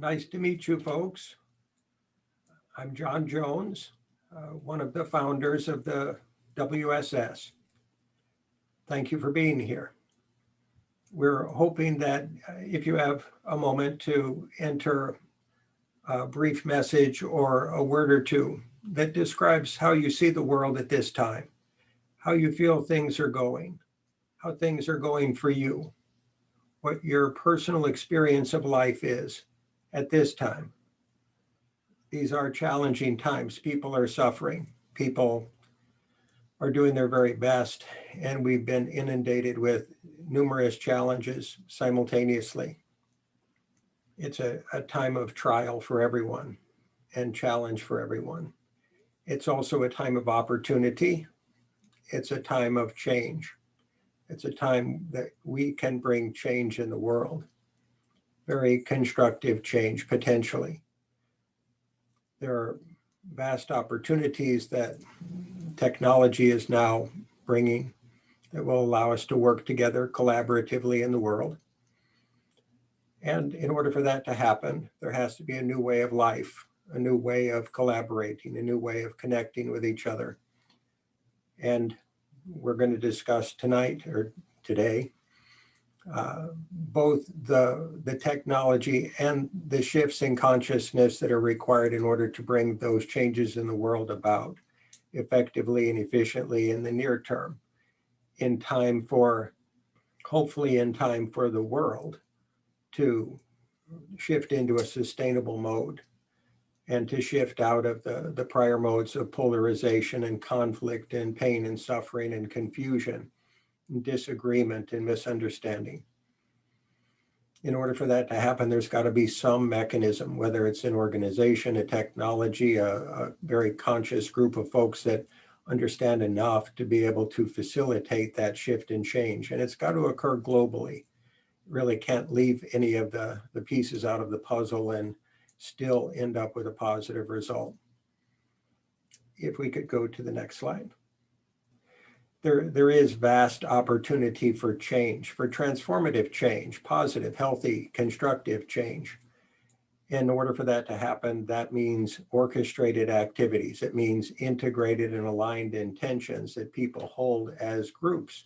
Nice to meet you, folks. I'm John Jones, one of the founders of the WSS. Thank you for being here. We're hoping that if you have a moment to enter a brief message or a word or two that describes how you see the world at this time, how you feel things are going, how things are going for you, what your personal experience of life is at this time. These are challenging times. People are suffering. People are doing their very best, and we've been inundated with numerous challenges simultaneously. It's a time of trial for everyone and challenge for everyone. It's also a time of opportunity. It's a time of change. It's a time that we can bring change in the world, very constructive change potentially. There are vast opportunities that technology is now bringing that will allow us to work together collaboratively in the world. And in order for that to happen, there has to be a new way of life, a new way of collaborating, a new way of connecting with each other. And we're going to discuss tonight or today both the technology and the shifts in consciousness that are required in order to bring those changes in the world about effectively and efficiently in the near term, in time for, hopefully in time for the world to shift into a sustainable mode and to shift out of the prior modes of polarization and conflict and pain and suffering and confusion and disagreement and misunderstanding. In order for that to happen, there's got to be some mechanism, whether it's an organization, a technology, a very conscious group of folks that understand enough to be able to facilitate that shift and change. And it's got to occur globally. Really can't leave any of the pieces out of the puzzle and still end up with a positive result. If we could go to the next slide. There is vast opportunity for change, for transformative change, positive, healthy, constructive change. In order for that to happen, that means orchestrated activities. It means integrated and aligned intentions that people hold as groups,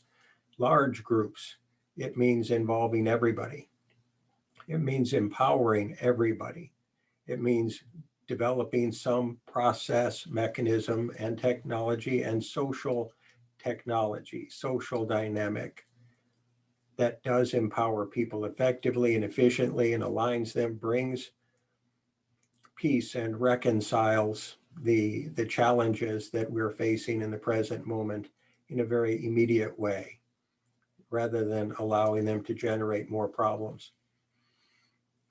large groups. It means involving everybody. It means empowering everybody. It means developing some process, mechanism, and technology and social technology, social dynamic that does empower people effectively and efficiently and aligns them, brings peace and reconciles the challenges that we're facing in the present moment in a very immediate way, rather than allowing them to generate more problems.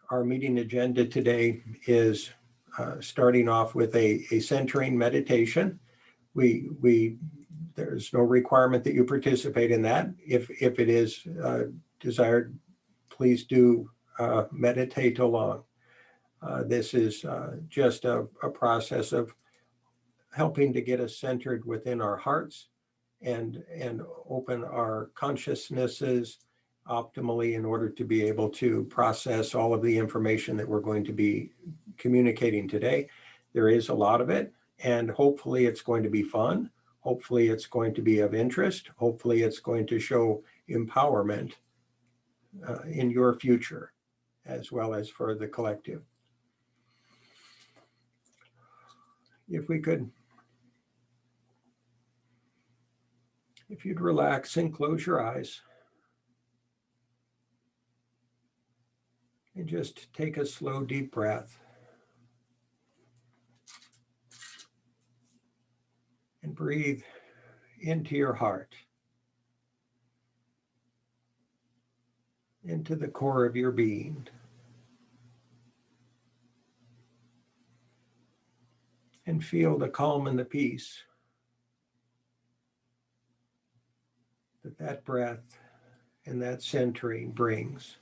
Our meeting agenda today is starting off with a centering meditation. There's no requirement that you participate in that. If it is desired, please do meditate along. This is just a process of helping to get us centered within our hearts and open our consciousnesses optimally in order to be able to process all of the information that we're going to be communicating today. There is a lot of it, and hopefully it's going to be fun. Hopefully it's going to be of interest. Hopefully it's going to show empowerment in your future, as well as for the collective. If you'd relax and close your eyes and just take a slow, deep breath. And breathe into your heart, into the core of your being. And feel the calm and the peace that breath and that centering brings.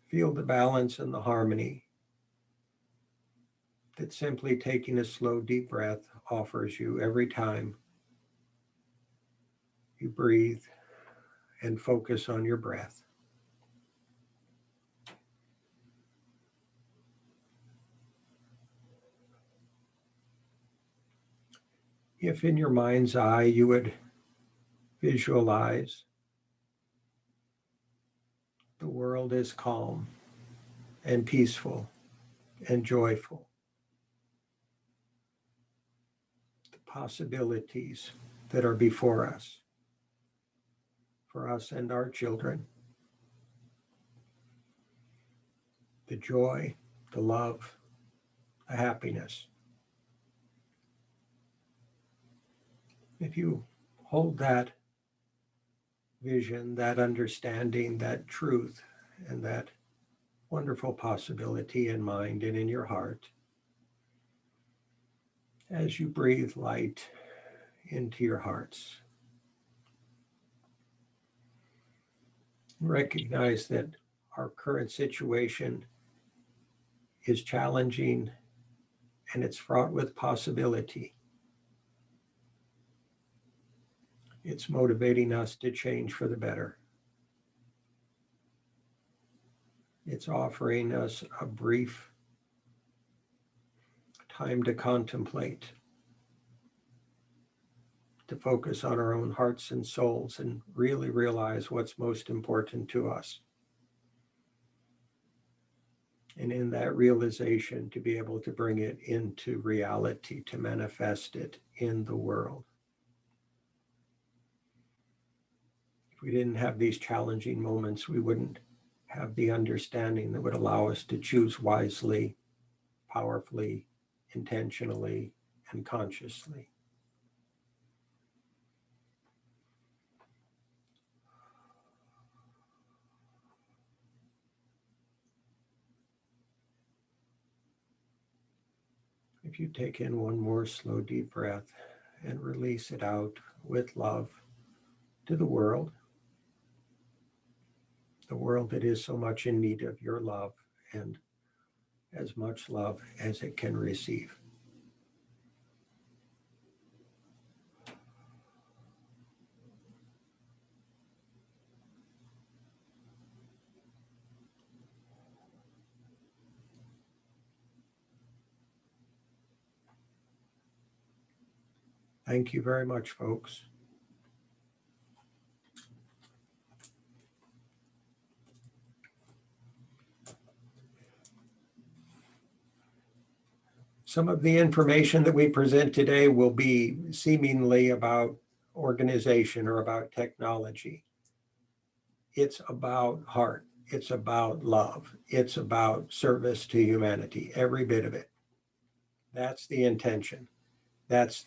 Feel the balance and the harmony that simply taking a slow, deep breath offers you every time you breathe and focus on your breath. If in your mind's eye you would visualize the world is calm and peaceful and joyful, the possibilities that are before us, for us and our children, the joy, the love, the happiness. If you hold that vision, that understanding, that truth, and that wonderful possibility in mind and in your heart, as you breathe light into your hearts, recognize that our current situation is challenging and it's fraught with possibility. It's motivating us to change for the better. It's offering us a brief time to contemplate, to focus on our own hearts and souls and really realize what's most important to us. And in that realization, to be able to bring it into reality, to manifest it in the world. If we didn't have these challenging moments, we wouldn't have the understanding that would allow us to choose wisely, powerfully, intentionally, and consciously. If you take in one more slow, deep breath and release it out with love to the world that is so much in need of your love and as much love as it can receive. Thank you very much, folks. Some of the information that we present today will be seemingly about organization or about technology. It's about heart. It's about love. It's about service to humanity, every bit of it. That's the intention. That's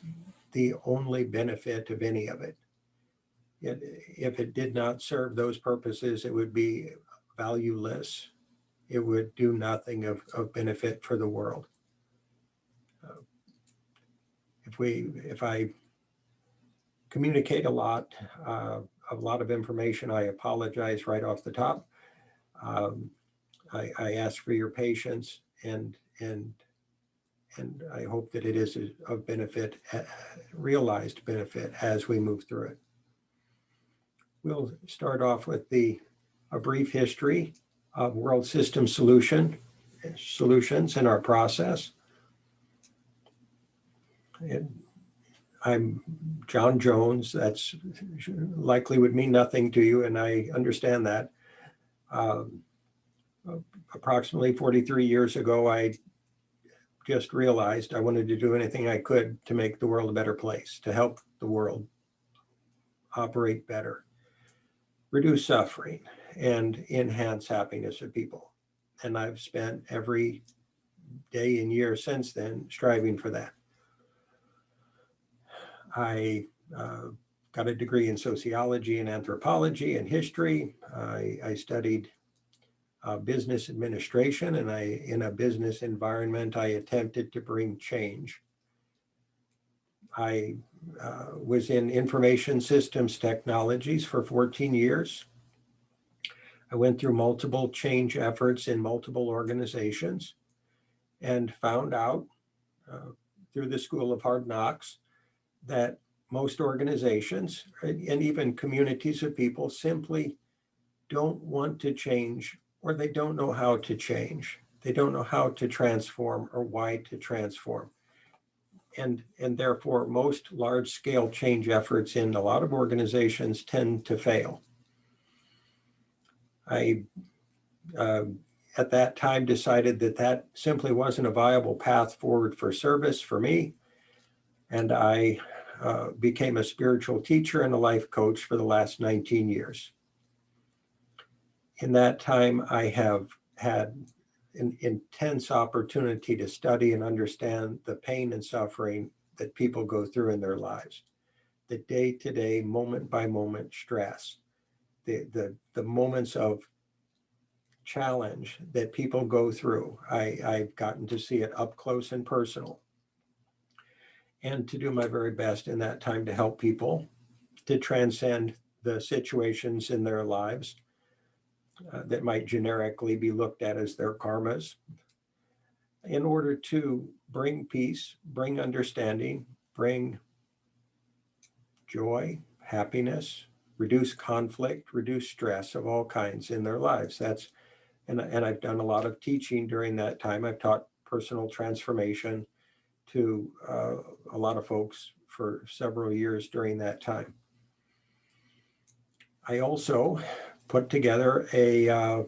the only benefit of any of it. If it did not serve those purposes, it would be valueless. It would do nothing of benefit for the world. If I communicate a lot of information, I apologize right off the top. I ask for your patience and I hope that it is of benefit, realized benefit as we move through it. We'll start off with a brief history of world system solutions in our process. I'm John Jones. That's likely would mean nothing to you, and I understand that. Approximately 43 years ago, I just realized I wanted to do anything I could to make the world a better place, to help the world operate better, reduce suffering, and enhance happiness of people. And I've spent every day and year since then striving for that. I got a degree in sociology and anthropology and history. I studied business administration, and in a business environment, I attempted to bring change. I was in information systems technologies for 14 years. I went through multiple change efforts in multiple organizations and found out through the School of Hard Knocks that most organizations and even communities of people simply don't want to change, or they don't know how to change. They don't know how to transform or why to transform. And therefore, most large-scale change efforts in a lot of organizations tend to fail. I, at that time, decided that that simply wasn't a viable path forward for service for me. And I became a spiritual teacher and a life coach for the last 19 years. In that time, I have had an intense opportunity to study and understand the pain and suffering that people go through in their lives, the day-to-day, moment-by-moment stress, the moments of challenge that people go through. I've gotten to see it up close and personal, and to do my very best in that time to help people to transcend the situations in their lives that might generically be looked at as their karmas, in order to bring peace, bring understanding, bring joy, happiness, reduce conflict, reduce stress of all kinds in their lives. And I've done a lot of teaching during that time. I've taught personal transformation to a lot of folks for several years during that time. I also put together a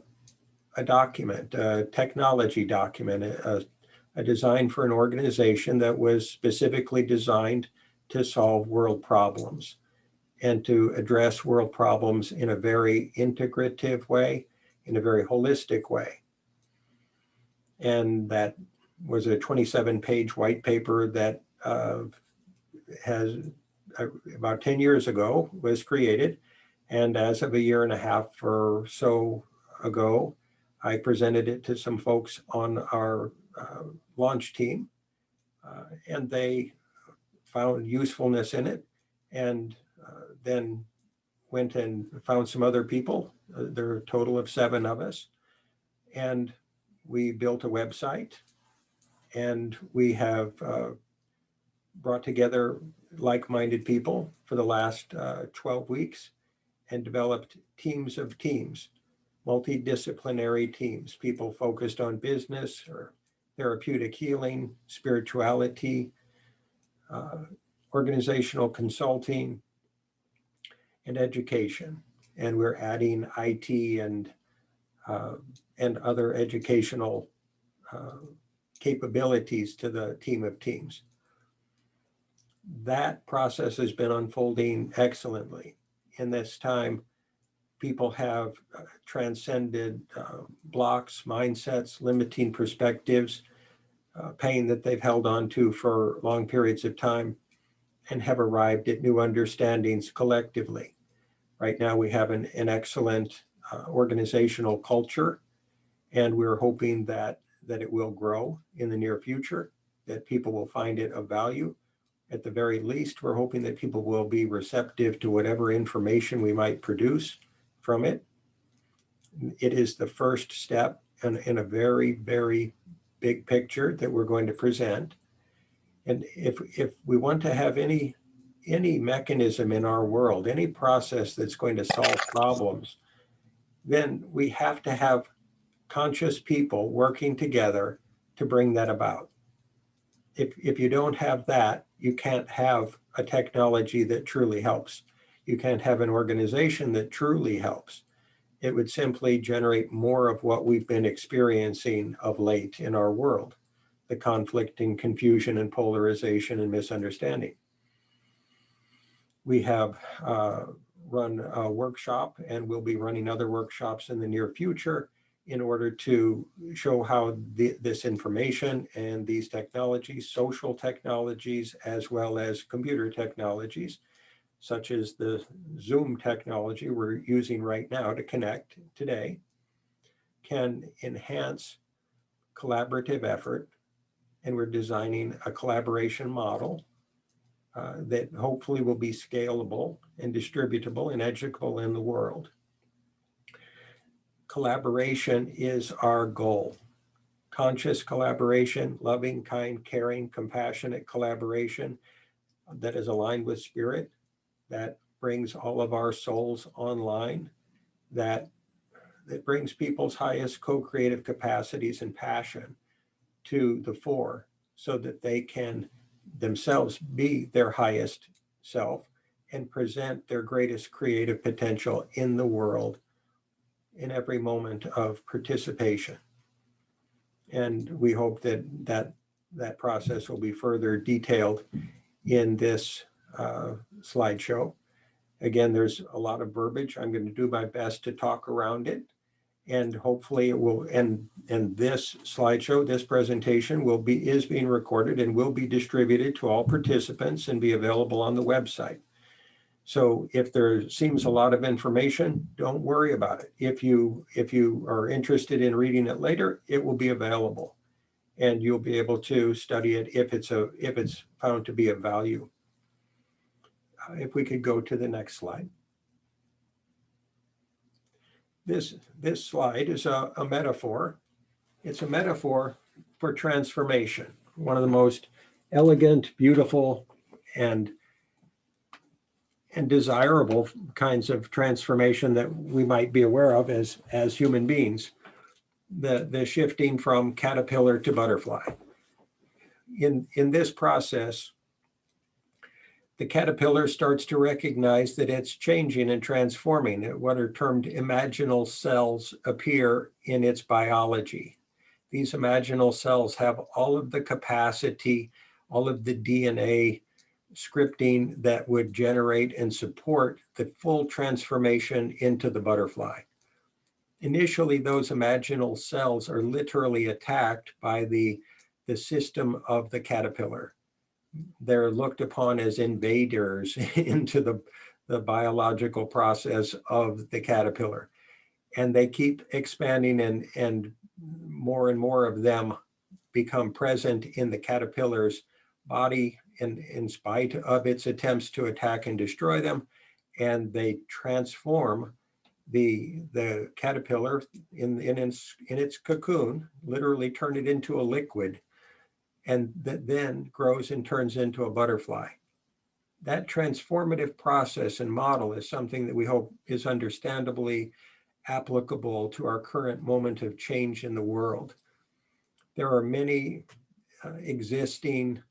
document, a technology document, a design for an organization that was specifically designed to solve world problems and to address world problems in a very integrative way, in a very holistic way. And that was a 27-page white paper that has about 10 years ago was created. And as of a year and a half or so ago, I presented it to some folks on our launch team, and they found usefulness in it, and then went and found some other people. There are a total of 7 of us, and we built a website, and we have brought together like-minded people for the last 12 weeks and developed teams of teams, multidisciplinary teams, people focused on business or therapeutic healing, spirituality, organizational consulting, and education. And we're adding IT and other educational capabilities to the team of teams. That process has been unfolding excellently. In this time, people have transcended blocks, mindsets, limiting perspectives, pain that they've held on to for long periods of time, and have arrived at new understandings collectively. Right now, we have an excellent organizational culture, and we're hoping that it will grow in the near future, that people will find it of value. At the very least, we're hoping that people will be receptive to whatever information we might produce from it. It is the first step in a very, very big picture that we're going to present. And if we want to have any mechanism in our world, any process that's going to solve problems, then we have to have conscious people working together to bring that about. If you don't have that, you can't have a technology that truly helps. You can't have an organization that truly helps. It would simply generate more of what we've been experiencing of late in our world, the conflict and confusion and polarization and misunderstanding. We have run a workshop, and we'll be running other workshops in the near future in order to show how this information and these technologies, social technologies, as well as computer technologies, such as the Zoom technology we're using right now to connect today, can enhance collaborative effort. And we're designing a collaboration model that hopefully will be scalable and distributable and educable in the world. Collaboration is our goal. Conscious collaboration, loving, kind, caring, compassionate collaboration, that is aligned with spirit, that brings all of our souls online, that brings people's highest co-creative capacities and passion to the fore so that they can themselves be their highest self and present their greatest creative potential in the world in every moment of participation. And we hope that process will be further detailed in this slideshow. Again, there's a lot of verbiage. I'm going to do my best to talk around it. And hopefully it will, and this slideshow, this presentation is being recorded and will be distributed to all participants and be available on the website. So if there seems a lot of information, don't worry about it. If you are interested in reading it later, it will be available and you'll be able to study it if it's found to be of value. If we could go to the next slide. This slide is a metaphor. It's a metaphor for transformation. One of the most elegant, beautiful, and desirable kinds of transformation that we might be aware of as human beings. The shifting from caterpillar to butterfly. In this process, the caterpillar starts to recognize that it's changing and transforming. What are termed imaginal cells appear in its biology. These imaginal cells have all of the capacity, all of the DNA scripting that would generate and support the full transformation into the butterfly. Initially, those imaginal cells are literally attacked by the system of the caterpillar. They're looked upon as invaders into the biological process of the caterpillar. And they keep expanding and more of them become present in the caterpillar's body in spite of its attempts to attack and destroy them. And they transform the caterpillar in its cocoon, literally turn it into a liquid, and that then grows and turns into a butterfly. That transformative process and model is something that we hope is understandably applicable to our current moment of change in the world. There are many existing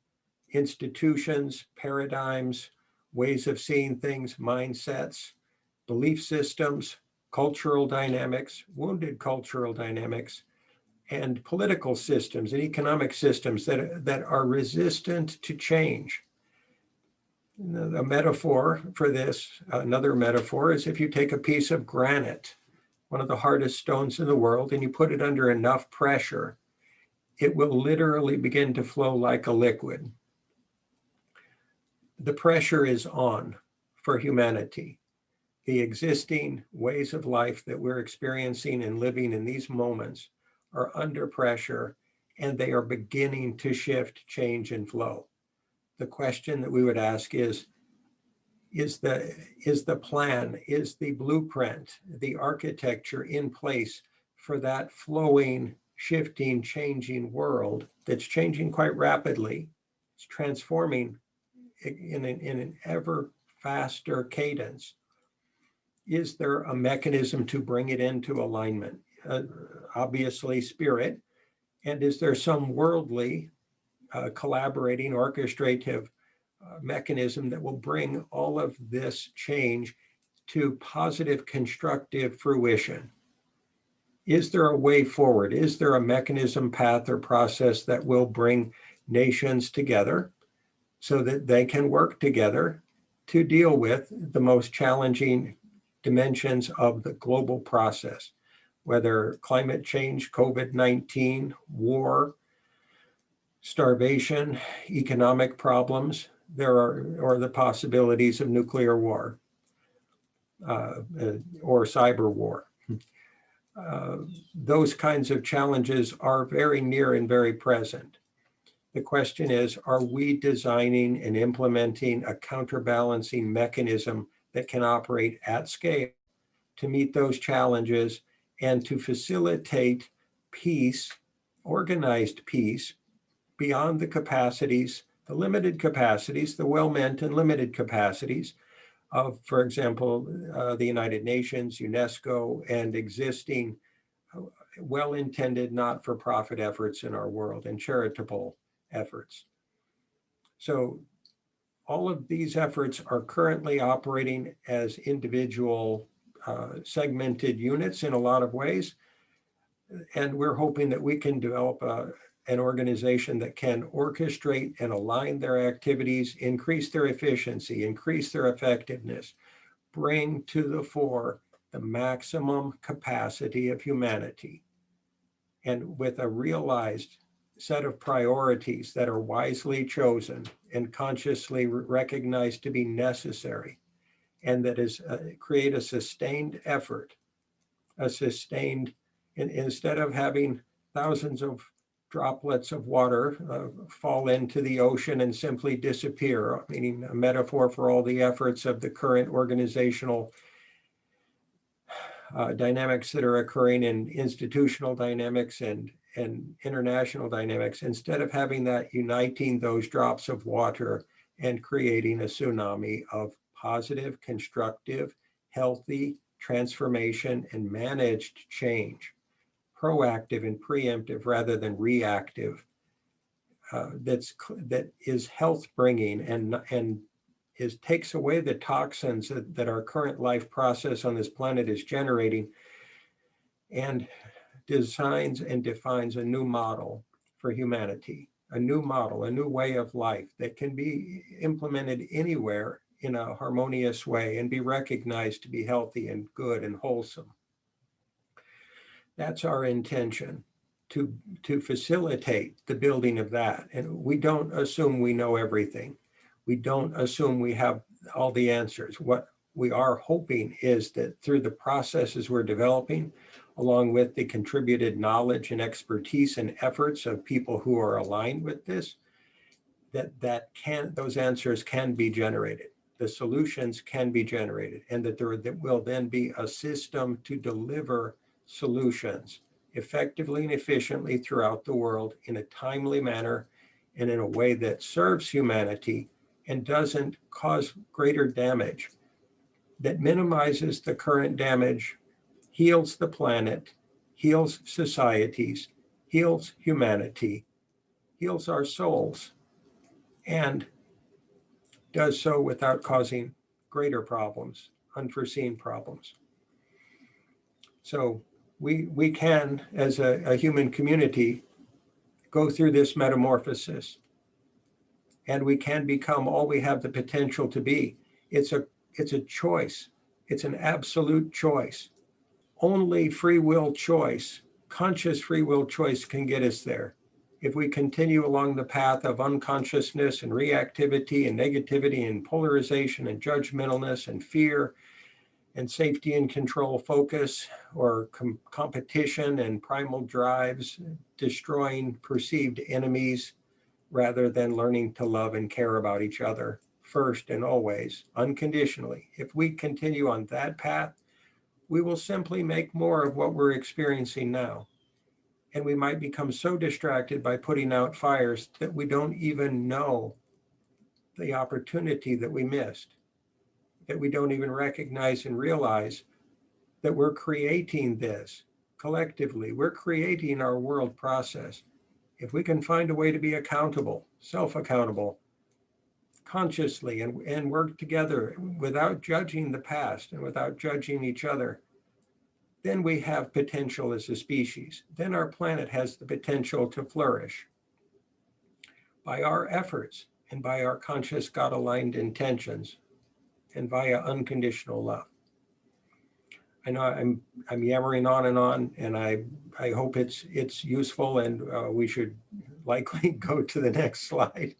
institutions, paradigms, ways of seeing things, mindsets, belief systems, cultural dynamics, wounded cultural dynamics, and political systems and economic systems that are resistant to change. A metaphor for this, another metaphor, is if you take a piece of granite, one of the hardest stones in the world, and you put it under enough pressure, it will literally begin to flow like a liquid. The pressure is on for humanity. The existing ways of life that we're experiencing and living in these moments are under pressure, and they are beginning to shift, change, and flow. The question that we would ask is the plan, is the blueprint, the architecture in place for that flowing, shifting, changing world that's changing quite rapidly? It's transforming in an ever faster cadence. Is there a mechanism to bring it into alignment? Obviously spirit. And is there some worldly collaborating orchestrative mechanism that will bring all of this change to positive, constructive fruition? Is there a way forward? Is there a mechanism, path, or process that will bring nations together so that they can work together to deal with the most challenging dimensions of the global process, whether climate change, COVID-19, war, starvation, economic problems, or the possibilities of nuclear war or cyber war. Those kinds of challenges are very near and very present. The question is, are we designing and implementing a counterbalancing mechanism that can operate at scale to meet those challenges and to facilitate peace, organized peace, beyond the capacities the limited capacities, the well-meant and limited capacities of, for example, the United Nations, UNESCO, and existing well-intended not-for-profit efforts in our world and charitable efforts. So all of these efforts are currently operating as individual segmented units in a lot of ways. And we're hoping that we can develop an organization that can orchestrate and align their activities, increase their efficiency, increase their effectiveness, bring to the fore the maximum capacity of humanity, and with a realized set of priorities that are wisely chosen and consciously recognized to be necessary, and that is create a sustained effort, instead of having thousands of droplets of water fall into the ocean and simply disappear, meaning a metaphor for all the efforts of the current organizational dynamics that are occurring in institutional dynamics and international dynamics. Instead of having that uniting those drops of water and creating a tsunami of positive, constructive, healthy transformation and managed change, proactive and preemptive rather than reactive, that is health bringing and takes away the toxins that our current life process on this planet is generating, and designs and defines a new model for humanity, a new model, a new way of life that can be implemented anywhere in a harmonious way and be recognized to be healthy and good and wholesome. That's our intention, to facilitate the building of that. And we don't assume we know everything. We don't assume we have all the answers. What we are hoping is that through the processes we're developing, along with the contributed knowledge and expertise and efforts of people who are aligned with this, those answers can be generated. The solutions can be generated, and that there will then be a system to deliver solutions effectively and efficiently throughout the world in a timely manner and in a way that serves humanity and doesn't cause greater damage, that minimizes the current damage, heals the planet, heals societies, heals humanity, heals our souls, and does so without causing greater problems, unforeseen problems. So we can, as a human community, go through this metamorphosis, and we can become all we have the potential to be. It's a choice. It's an absolute choice. Only free will choice, conscious free will choice, can get us there. If we continue along the path of unconsciousness and reactivity and negativity and polarization and judgmentalness and fear and safety and control focus, or competition and primal drives, destroying perceived enemies, rather than learning to love and care about each other first and always, unconditionally. If we continue on that path, we will simply make more of what we're experiencing now. And we might become so distracted by putting out fires that we don't even know the opportunity that we missed, that we don't even recognize and realize that we're creating this collectively. We're creating our world process. If we can find a way to be accountable, self-accountable, consciously, and work together without judging the past and without judging each other, then we have potential as a species. Then our planet has the potential to flourish. By our efforts and by our conscious God-aligned intentions and via unconditional love. I know I'm yammering on, and I hope it's useful, and we should likely go to the next slide.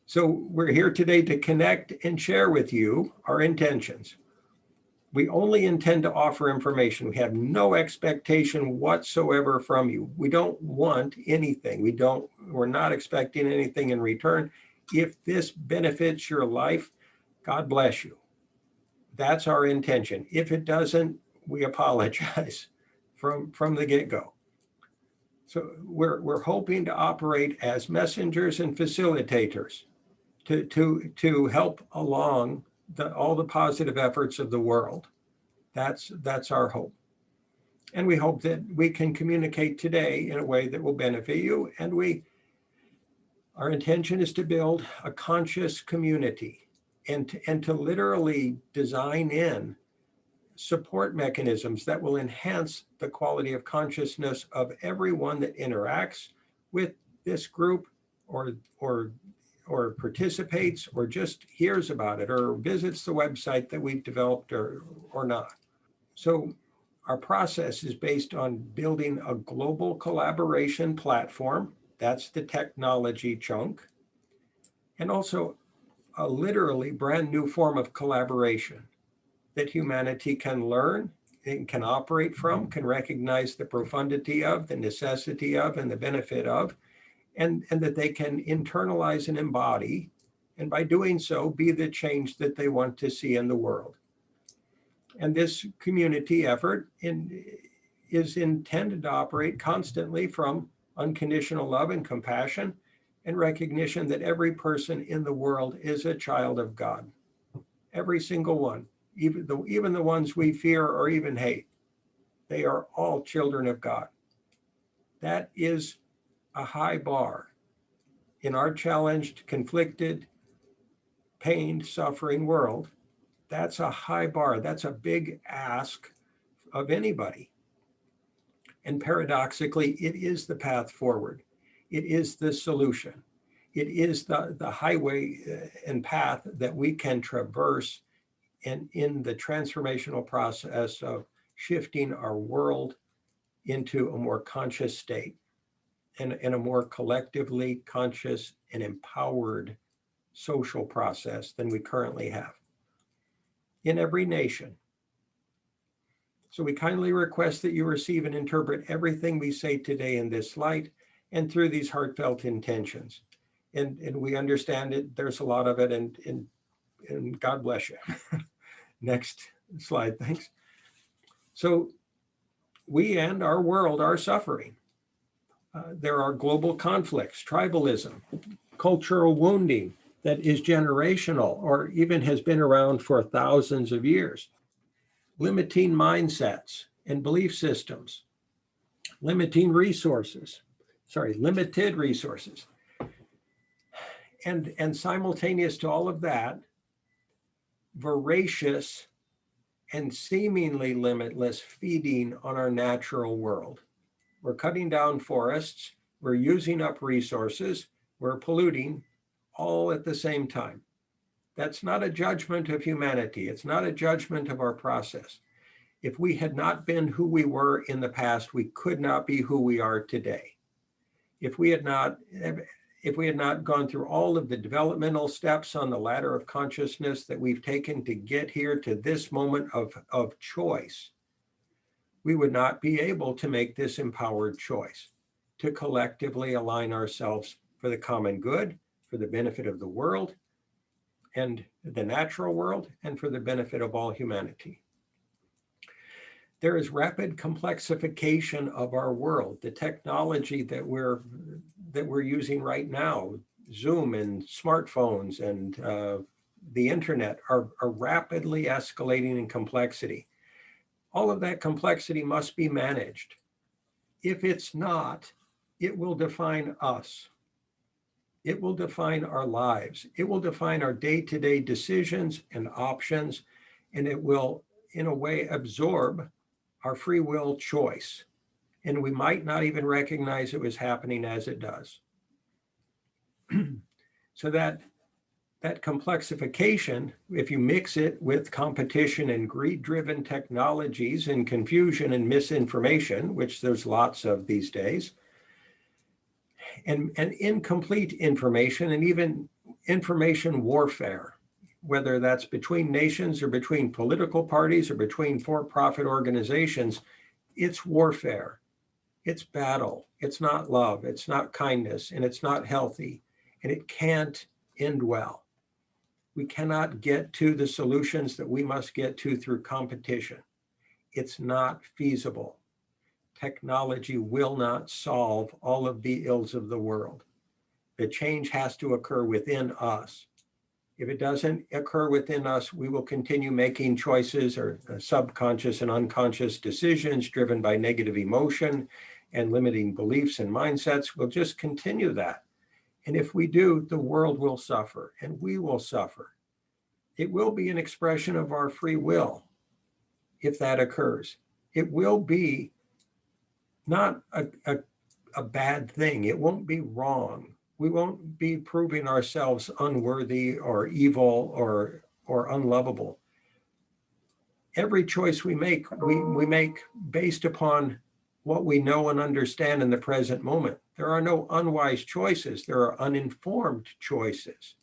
So we're here today to connect and share with you our intentions. We only intend to offer information. We have no expectation whatsoever from you. We don't want anything. We're not expecting anything in return. If this benefits your life, God bless you. That's our intention. If it doesn't, we apologize from the get-go. So we're hoping to operate as messengers and facilitators to help along all the positive efforts of the world. That's our hope. And we hope that we can communicate today in a way that will benefit you. And our intention is to build a conscious community and to literally design in support mechanisms that will enhance the quality of consciousness of everyone that interacts with this group or participates or just hears about it or visits the website that we've developed or not. So our process is based on building a global collaboration platform. That's the technology chunk. And also a literally brand new form of collaboration that humanity can learn and can operate from, can recognize the profundity of, the necessity of, and the benefit of, and that they can internalize and embody, and by doing so, be the change that they want to see in the world. And this community effort is intended to operate constantly from unconditional love and compassion and recognition that every person in the world is a child of God. Every single one, even the ones we fear or even hate, they are all children of God. That is a high bar in our challenged, conflicted, pained, suffering world. That's a high bar. That's a big ask of anybody. And paradoxically, it is the path forward. It is the solution. It is the highway and path that we can traverse in the transformational process of shifting our world into a more conscious state and a more collectively conscious and empowered social process than we currently have in every nation. So we kindly request that you receive and interpret everything we say today in this light and through these heartfelt intentions. And we understand it, there's a lot of it, and God bless you. Next slide, thanks. So we and our world are suffering. There are global conflicts, tribalism, cultural wounding that is generational or even has been around for thousands of years. Limiting mindsets and belief systems, limited resources. And simultaneous to all of that, voracious and seemingly limitless feeding on our natural world. We're cutting down forests, we're using up resources, we're polluting all at the same time. That's not a judgment of humanity. It's not a judgment of our process. If we had not been who we were in the past, we could not be who we are today. If we had not gone through all of the developmental steps on the ladder of consciousness that we've taken to get here to this moment of choice, we would not be able to make this empowered choice to collectively align ourselves for the common good, for the benefit of the world and the natural world, and for the benefit of all humanity. There is rapid complexification of our world. The technology that we're using right now, Zoom and smartphones and the internet are rapidly escalating in complexity. All of that complexity must be managed. If it's not, it will define us. It will define our lives. It will define our day-to-day decisions and options, and it will, in a way, absorb our free will choice. And we might not even recognize it was happening as it does. So that complexification, if you mix it with competition and greed-driven technologies and confusion and misinformation, which there's lots of these days, and incomplete information and even information warfare, whether that's between nations or between political parties or between for-profit organizations, it's warfare, it's battle, it's not love, it's not kindness, and it's not healthy, and it can't end well. We cannot get to the solutions that we must get to through competition. It's not feasible. technology will not solve all of the ills of the world. The change has to occur within us. If it doesn't occur within us, we will continue making choices or subconscious and unconscious decisions driven by negative emotion and limiting beliefs and mindsets. We'll just continue that. And if we do, the world will suffer and we will suffer. It will be an expression of our free will if that occurs. It will be not a bad thing. It won't be wrong. We won't be proving ourselves unworthy or evil or unlovable. Every choice we make based upon what we know and understand in the present moment. There are no unwise choices. There are uninformed choices.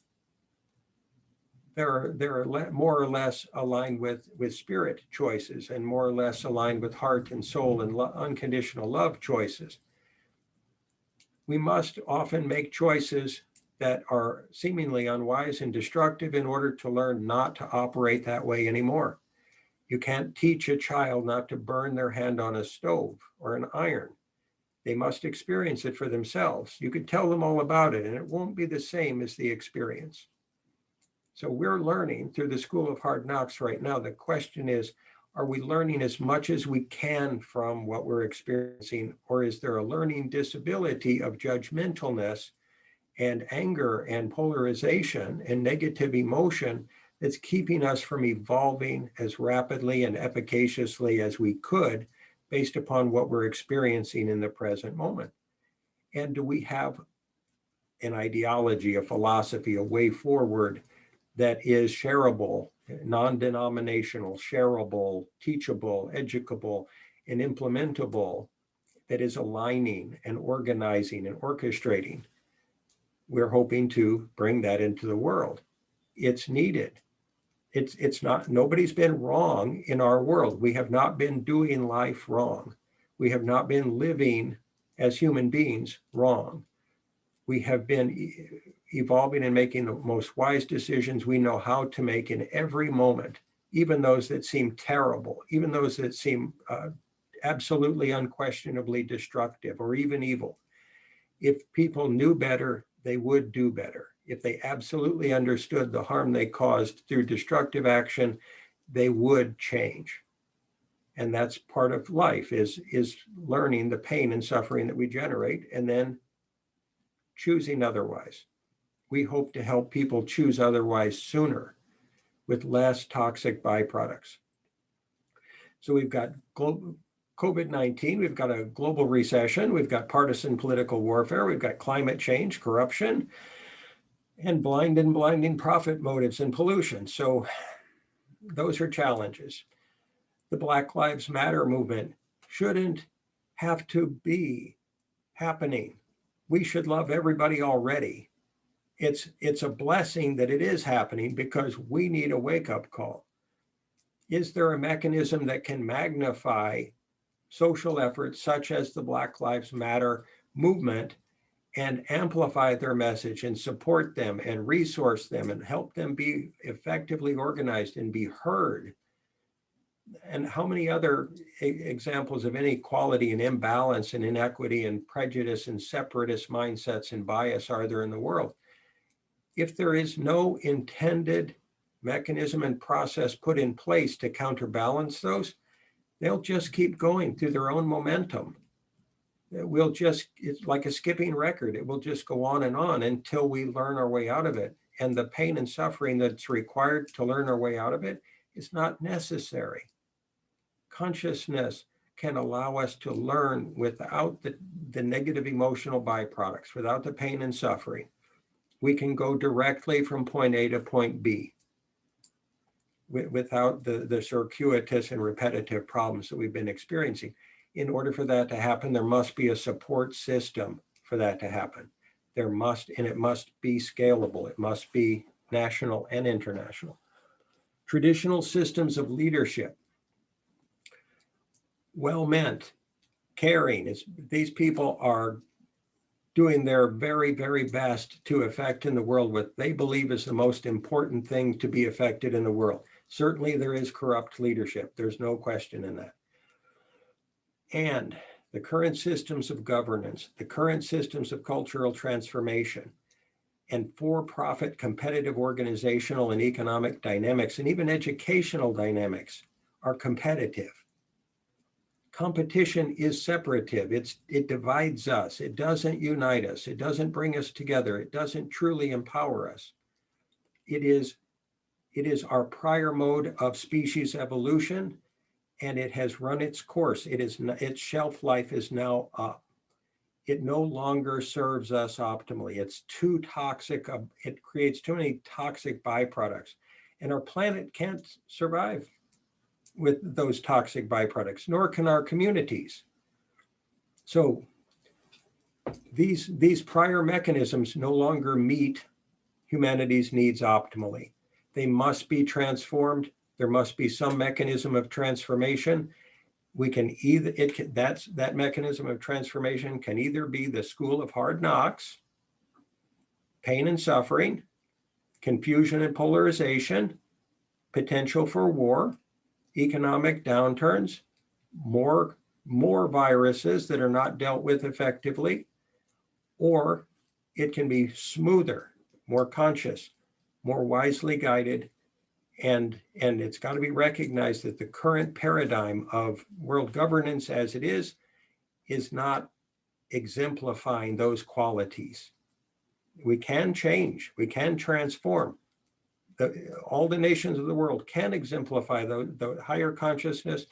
They're more or less aligned with spirit choices and more or less aligned with heart and soul and unconditional love choices. We must often make choices that are seemingly unwise and destructive in order to learn not to operate that way anymore. You can't teach a child not to burn their hand on a stove or an iron. They must experience it for themselves. You could tell them all about it and it won't be the same as the experience. So we're learning through the School of Hard Knocks right now. The question is, are we learning as much as we can from what we're experiencing, or is there a learning disability of judgmentalness and anger and polarization and negative emotion that's keeping us from evolving as rapidly and efficaciously as we could based upon what we're experiencing in the present moment? And do we have an ideology, a philosophy, a way forward that is shareable, non-denominational, shareable, teachable, educable, and implementable, that is aligning and organizing and orchestrating? We're hoping to bring that into the world. It's needed. It's not, nobody's been wrong in our world. We have not been doing life wrong. We have not been living as human beings wrong. We have been evolving and making the most wise decisions we know how to make in every moment, even those that seem terrible, even those that seem absolutely unquestionably destructive or even evil. If people knew better, they would do better. If they absolutely understood the harm they caused through destructive action, they would change. And that's part of life, is learning the pain and suffering that we generate and then choosing otherwise. We hope to help people choose otherwise sooner with less toxic byproducts. So we've got COVID-19, we've got a global recession, we've got partisan political warfare, we've got climate change, corruption, and blinding profit motives and pollution. So those are challenges. The Black Lives Matter movement shouldn't have to be happening. We should love everybody already. It's a blessing that it is happening because we need a wake-up call. Is there a mechanism that can magnify social efforts such as the Black Lives Matter movement and amplify their message and support them and resource them and help them be effectively organized and be heard? And how many other examples of inequality and imbalance and inequity and prejudice and separatist mindsets and bias are there in the world? If there is no intended mechanism and process put in place to counterbalance those, they'll just keep going through their own momentum. It's like a skipping record. It will just go on and on until we learn our way out of it. And the pain and suffering that's required to learn our way out of it is not necessary. Consciousness can allow us to learn without the negative emotional byproducts, without the pain and suffering. We can go directly from point A to point B without the circuitous and repetitive problems that we've been experiencing. In order for that to happen, there must be a support system for that to happen. It must be scalable. It must be national and international. Traditional systems of leadership, well-meant, caring. These people are doing their very, very best to affect in the world what they believe is the most important thing to be affected in the world. Certainly there is corrupt leadership. There's no question in that. And the current systems of governance, the current systems of cultural transformation, and for-profit competitive organizational and economic dynamics, and even educational dynamics are competitive. Competition is separative. It divides us. It doesn't unite us. It doesn't bring us together. It doesn't truly empower us. It is our prior mode of species evolution, and it has run its course. Its shelf life is now up. It no longer serves us optimally. It's too toxic. It creates too many toxic byproducts, and our planet can't survive with those toxic byproducts, nor can our communities. So these prior mechanisms no longer meet humanity's needs optimally. They must be transformed. There must be some mechanism of transformation. That mechanism of transformation can either be the school of hard knocks, pain and suffering, confusion and polarization, potential for war, economic downturns, more viruses that are not dealt with effectively, or it can be smoother, more conscious, more wisely guided, and it's got to be recognized that the current paradigm of world governance as it is not exemplifying those qualities. We can change, we can transform. All the nations of the world can exemplify the higher consciousness,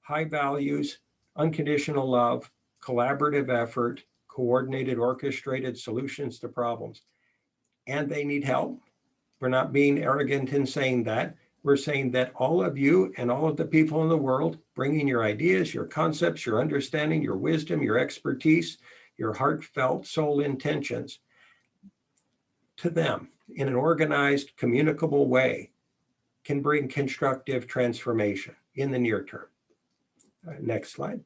high values, unconditional love, collaborative effort, coordinated, orchestrated solutions to problems. And they need help. We're not being arrogant in saying that. We're saying that all of you and all of the people in the world, bringing your ideas, your concepts, your understanding, your wisdom, your expertise, your heartfelt soul intentions to them in an organized, communicable way, can bring constructive transformation in the near term. Next slide.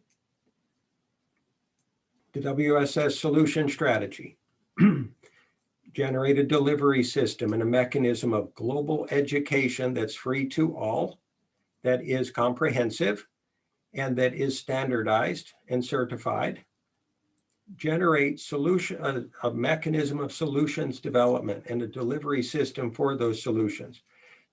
The WSS solution strategy. Generate a delivery system and a mechanism of global education that's free to all, that is comprehensive, and that is standardized and certified. Generate a mechanism of solutions development and a delivery system for those solutions.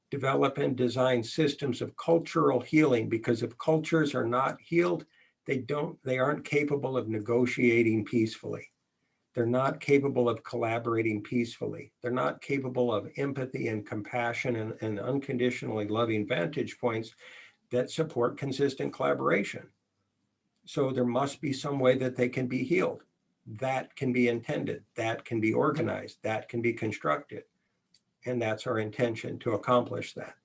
Develop and design systems of cultural healing, because if cultures are not healed, they aren't capable of negotiating peacefully. They're not capable of collaborating peacefully. They're not capable of empathy and compassion and unconditionally loving vantage points that support consistent collaboration. So there must be some way that they can be healed. That can be intended, that can be organized, that can be constructed. And that's our intention, to accomplish that.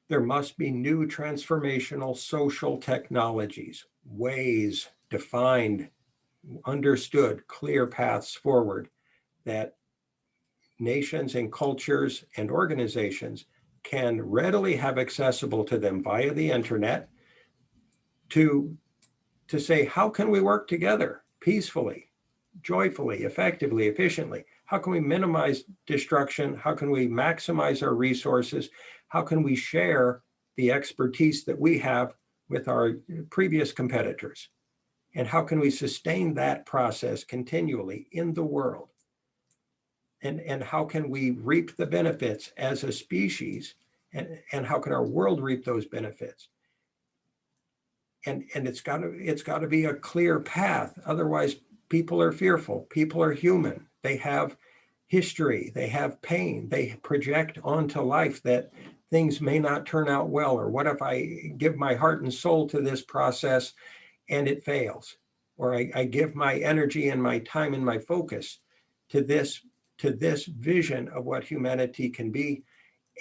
There must be new transformational social technologies, ways defined, understood, clear paths forward that nations and cultures and organizations can readily have accessible to them via the internet to say, how can we work together peacefully, joyfully, effectively, efficiently? How can we minimize destruction? How can we maximize our resources? How can we share the expertise that we have with our previous competitors? And how can we sustain that process continually in the world? And how can we reap the benefits as a species? And how can our world reap those benefits? And it's got to be a clear path. Otherwise, people are fearful. People are human. They have history. They have pain. They project onto life that things may not turn out well. Or what if I give my heart and soul to this process and it fails? Or I give my energy and my time and my focus to this vision of what humanity can be,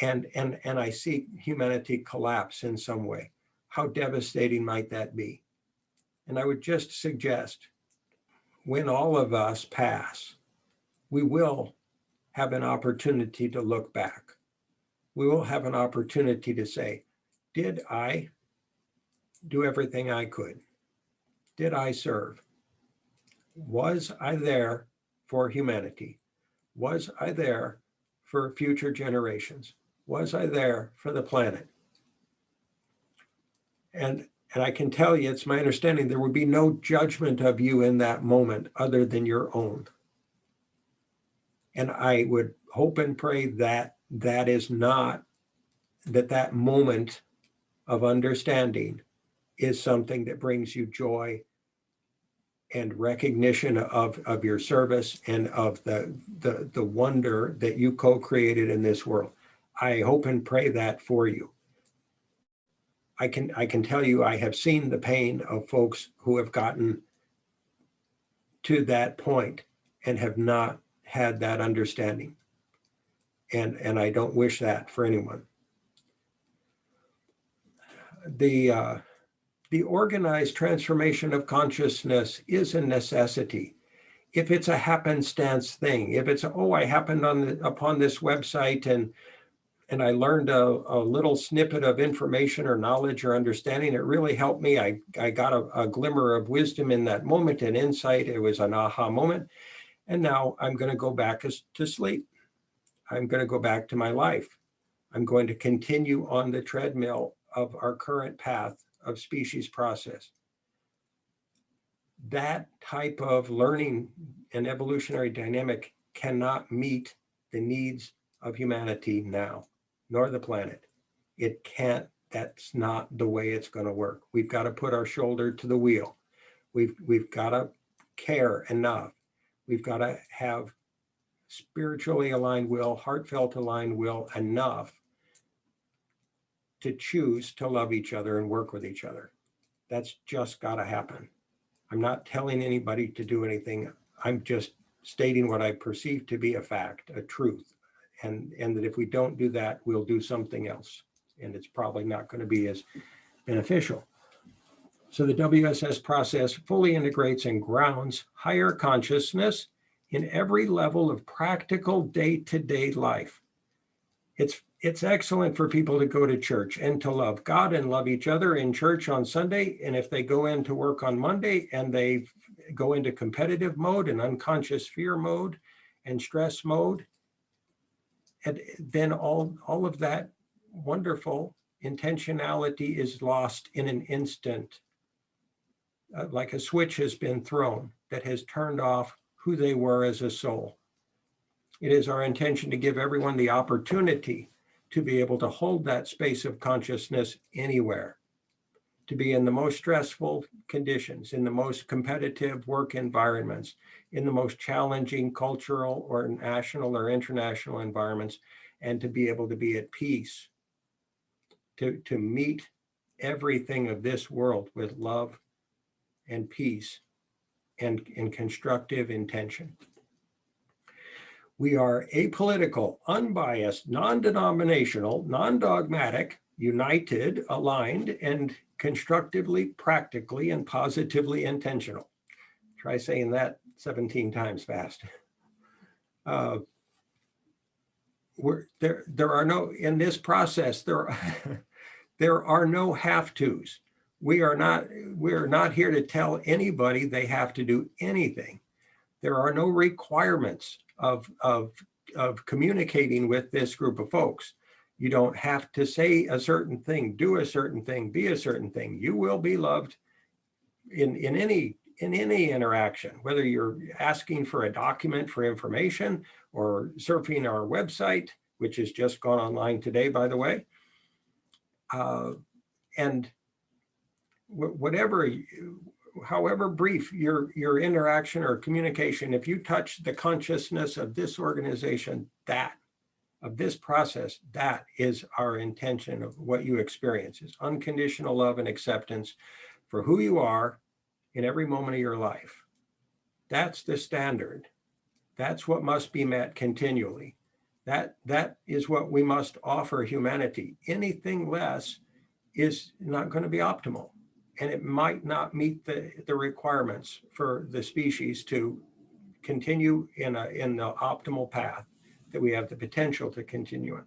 and I see humanity collapse in some way. How devastating might that be? And I would just suggest, when all of us pass, we will have an opportunity to look back. We will have an opportunity to say, did I do everything I could? Did I serve? Was I there for humanity? Was I there for future generations? Was I there for the planet? And And I can tell you, it's my understanding, there would be no judgment of you in that moment other than your own. And I would hope and pray that that moment of understanding is something that brings you joy and recognition of your service and of the wonder that you co-created in this world. I hope and pray that for you. I can tell you, I have seen the pain of folks who have gotten to that point and have not had that understanding. And I don't wish that for anyone. The organized transformation of consciousness is a necessity. If it's a happenstance thing, if it's, oh, I happened upon this website and I learned a little snippet of information or knowledge or understanding, it really helped me. I got a glimmer of wisdom in that moment and insight. It was an aha moment. And now I'm going to go back to sleep. I'm going to go back to my life. I'm going to continue on the treadmill of our current path of species process. That type of learning and evolutionary dynamic cannot meet the needs of humanity now, nor the planet. It can't, that's not the way it's going to work. We've got to put our shoulder to the wheel. We've got to care enough. We've got to have spiritually aligned will, heartfelt aligned will enough to choose to love each other and work with each other. That's just got to happen. I'm not telling anybody to do anything. I'm just stating what I perceive to be a fact, a truth, and that if we don't do that, we'll do something else, and it's probably not going to be as beneficial. So the WSS process fully integrates and grounds higher consciousness in every level of practical day-to-day life. It's excellent for people to go to church and to love God and love each other in church on Sunday. And if they go into work on Monday and they go into competitive mode and unconscious fear mode and stress mode, and then all of that wonderful intentionality is lost in an instant. Like a switch has been thrown that has turned off who they were as a soul. It is our intention to give everyone the opportunity to be able to hold that space of consciousness anywhere, to be in the most stressful conditions, in the most competitive work environments, in the most challenging cultural or national or international environments, and to be able to be at peace, to meet everything of this world with love and peace and constructive intention. We are apolitical, unbiased, non-denominational, non-dogmatic, united, aligned, and constructively, practically, and positively intentional. Try saying that 17 times fast. There are no, in this process, there are no have-tos. We're not here to tell anybody they have to do anything. There are no requirements of communicating with this group of folks. You don't have to say a certain thing, do a certain thing, be a certain thing. You will be loved in any interaction, whether you're asking for a document for information or surfing our website, which has just gone online today, by the way. And however brief your interaction or communication, if you touch the consciousness of this organization, of this process, that is our intention of what you experience, is unconditional love and acceptance for who you are in every moment of your life. That's the standard. That's what must be met continually. That is what we must offer humanity. Anything less is not going to be optimal. And it might not meet the requirements for the species to continue in the optimal path that we have the potential to continue in.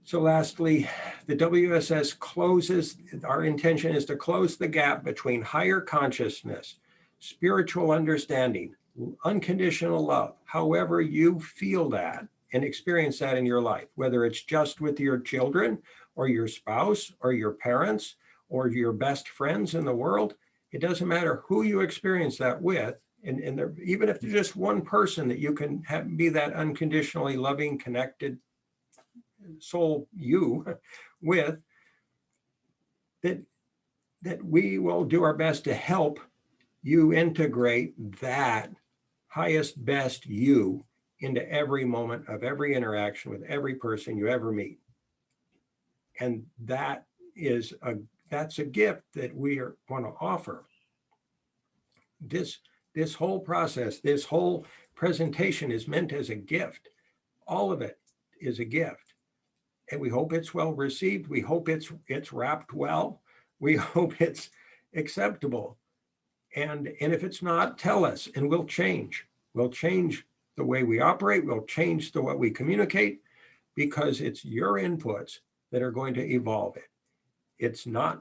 So lastly, the WSS closes, our intention is to close the gap between higher consciousness, spiritual understanding, unconditional love, however you feel that and experience that in your life, whether it's just with your children or your spouse or your parents, or your best friends in the world. It doesn't matter who you experience that with. And there, even if there's just one person that you can have, be that unconditionally loving, connected soul you with, that we will do our best to help you integrate that highest, best you into every moment of every interaction with every person you ever meet. And that's a gift that we want to offer. This whole process, this whole presentation is meant as a gift. All of it is a gift. And we hope it's well received. We hope it's wrapped well. We hope it's acceptable. And if it's not, tell us and we'll change. We'll change the way we operate. We'll change what we communicate, because it's your inputs that are going to evolve it. It's not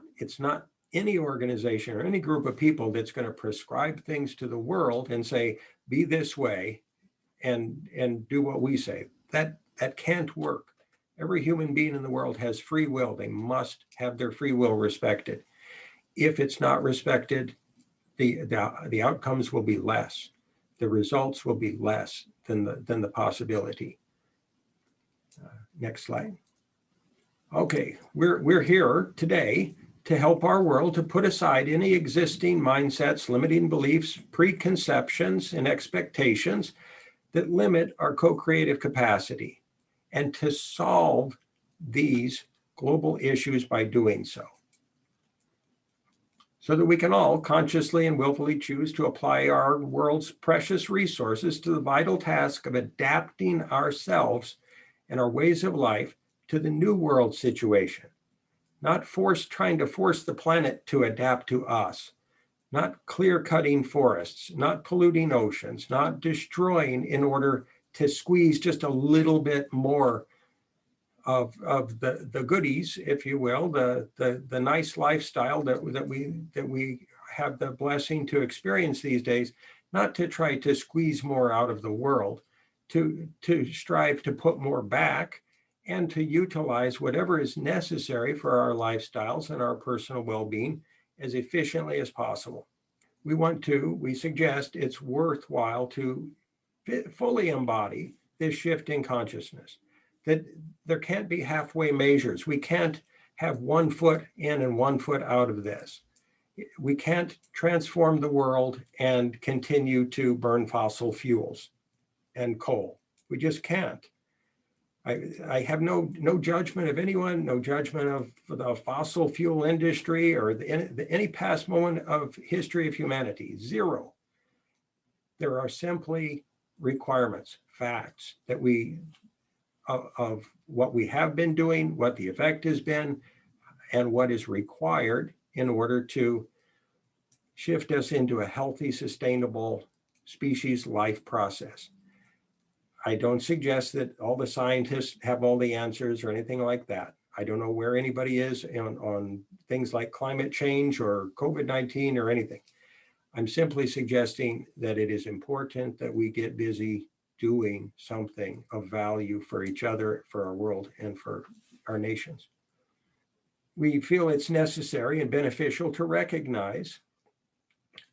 any organization or any group of people that's going to prescribe things to the world and say, be this way and do what we say. That can't work. Every human being in the world has free will. They must have their free will respected. If it's not respected, the outcomes will be less. The results will be less than the possibility. Next slide. Okay, we're here today to help our world to put aside any existing mindsets, limiting beliefs, preconceptions, and expectations that limit our co-creative capacity, and to solve these global issues by doing so that we can all consciously and willfully choose to apply our world's precious resources to the vital task of adapting ourselves and our ways of life to the new world situation, not trying to force the planet to adapt to us, not clear-cutting forests, not polluting oceans, not destroying in order to squeeze just a little bit more of the goodies, if you will, the nice lifestyle that we have the blessing to experience these days, not to try to squeeze more out of the world, to strive to put more back, and to utilize whatever is necessary for our lifestyles and our personal well-being as efficiently as possible. We suggest it's worthwhile to fully embody this shift in consciousness, that there can't be halfway measures. We can't have 1 foot in and 1 foot out of this. We can't transform the world and continue to burn fossil fuels and coal. We just can't. I have no judgment of anyone, no judgment of the fossil fuel industry or any past moment of history of humanity, zero. There are simply requirements, facts that of what we have been doing, what the effect has been, and what is required in order to shift us into a healthy, sustainable species life process. I don't suggest that all the scientists have all the answers or anything like that. I don't know where anybody is on things like climate change or COVID-19 or anything. I'm simply suggesting that it is important that we get busy doing something of value for each other, for our world, and for our nations. We feel it's necessary and beneficial to recognize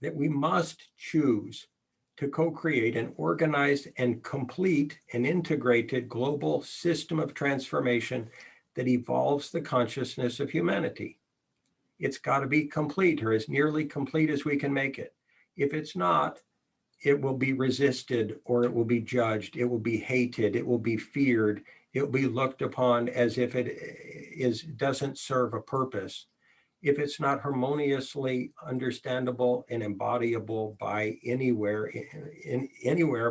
that we must choose to co-create an organized and complete and integrated global system of transformation that evolves the consciousness of humanity. It's got to be complete, or as nearly complete as we can make it. If it's not, it will be resisted, or it will be judged, it will be hated, it will be feared, it will be looked upon as if it doesn't serve a purpose. If it's not harmoniously understandable and embodiable by anywhere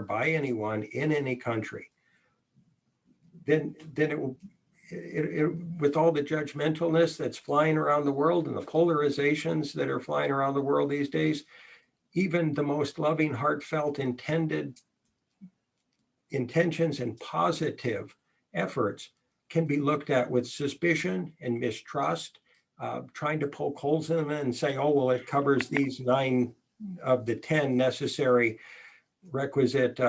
by anyone in any country, then it will, with all the judgmentalness that's flying around the world and the polarizations that are flying around the world these days, even the most loving, heartfelt, intentions and positive efforts can be looked at with suspicion and mistrust. Trying to poke holes in them and say, oh, well, it covers these 9 of the 10 necessary requisite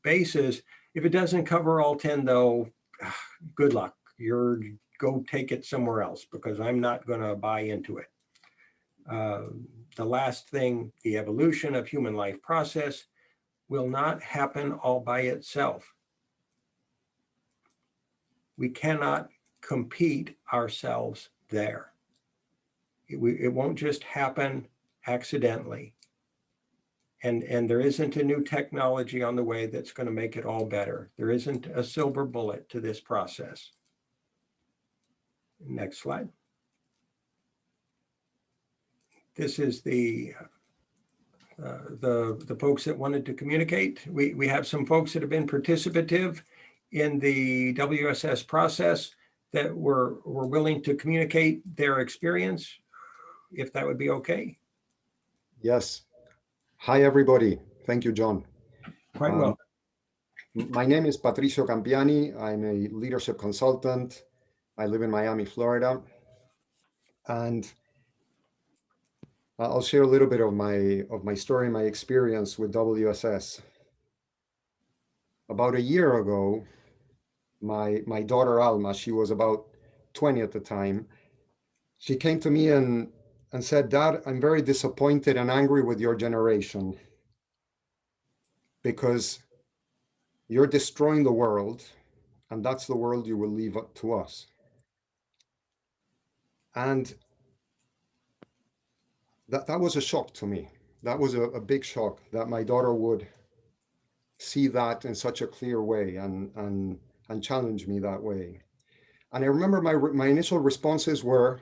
bases. If it doesn't cover all 10, though, good luck. You're go take it somewhere else because I'm not going to buy into it. The last thing, the evolution of human life process will not happen all by itself. We cannot compete ourselves there. It won't just happen accidentally. And there isn't a new technology on the way that's going to make it all better. There isn't a silver bullet to this process. Next slide. This is the folks that wanted to communicate. We have some folks that have been participative in the WSS process that were willing to communicate their experience, if that would be okay. Yes. Hi, everybody. Thank you, John. Quite well. My name is Patricia Campiani. I'm a leadership consultant. I live in Miami, Florida. And I'll share a little bit of my story, my experience with WSS. About a year ago, my daughter Alma, she was about 20 at the time, she came to me and said, "Dad, I'm very disappointed and angry with your generation because you're destroying the world, and that's the world you will leave up to us." And that was a shock to me. That was a big shock that my daughter would see that in such a clear way and challenge me that way. And I remember my initial responses were,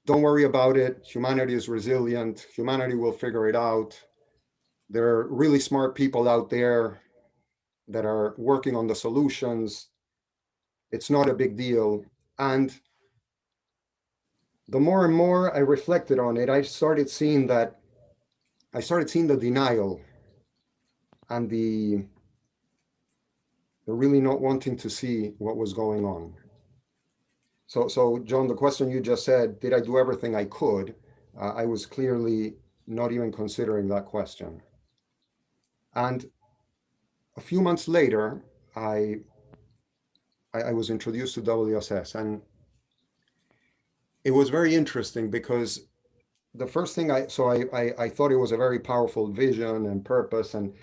"Don't worry about it. Humanity is resilient. Humanity will figure it out. There are really smart people out there that are working on the solutions. It's not a big deal." And the more and more I reflected on it, I started seeing the denial and the really not wanting to see what was going on. So John, the question you just said, did I do everything I could? I was clearly not even considering that question. And a few months later, I was introduced to WSS, and it was very interesting because the first thing I thought it was a very powerful vision and purpose, and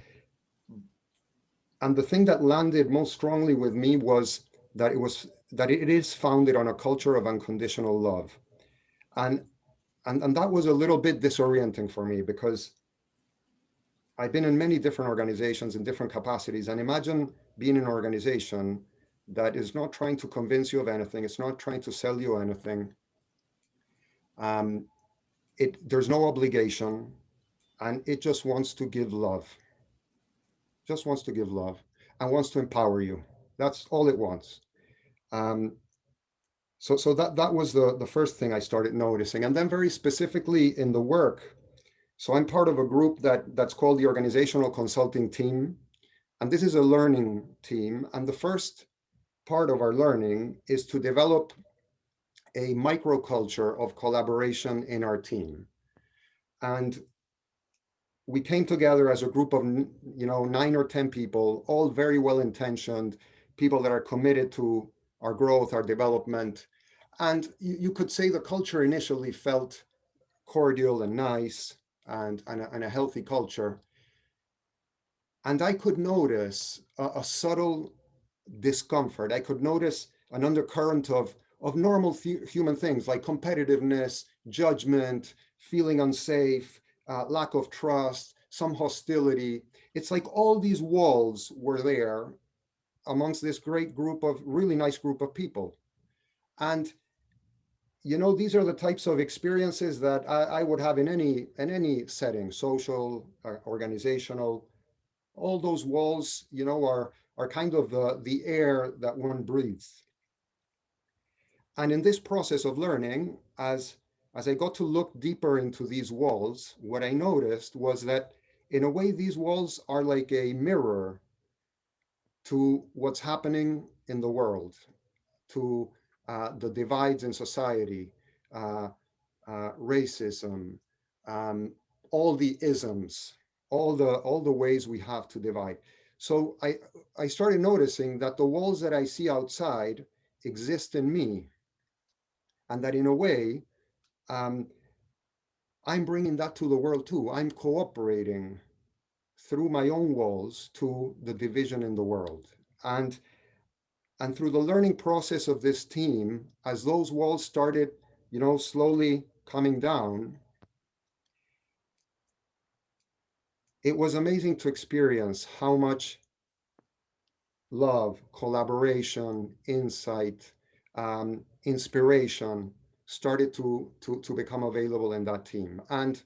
the thing that landed most strongly with me was that it is founded on a culture of unconditional love, and that was a little bit disorienting for me because I've been in many different organizations in different capacities, and imagine being in an organization that is not trying to convince you of anything, it's not trying to sell you anything. There's no obligation, and it just wants to give love. Just wants to give love and wants to empower you. That's all it wants. So that was the first thing I started noticing. And then very specifically in the work, so I'm part of a group that's called the Organizational Consulting Team. And this is a learning team. And the first part of our learning is to develop a microculture of collaboration in our team. And we came together as a group of 9 or 10 people, all very well-intentioned, people that are committed to our growth, our development. And you could say the culture initially felt cordial and nice and a healthy culture. And I could notice a subtle discomfort. I could notice an undercurrent of normal human things like competitiveness, judgment, feeling unsafe, lack of trust, some hostility. It's like all these walls were there amongst this great group of really nice group of people. And these are the types of experiences that I would have in any setting, social, organizational. All those walls, are kind of the air that one breathes. And in this process of learning, as I got to look deeper into these walls, what I noticed was that in a way, these walls are like a mirror to what's happening in the world, to the divides in society, racism, all the isms, all the ways we have to divide. So I started noticing that the walls that I see outside exist in me. and that in a way, I'm bringing that to the world too. I'm cooperating through my own walls to the division in the world. And through the learning process of this team, as those walls started, slowly coming down, it was amazing to experience how much love, collaboration, insight, inspiration started to become available in that team. And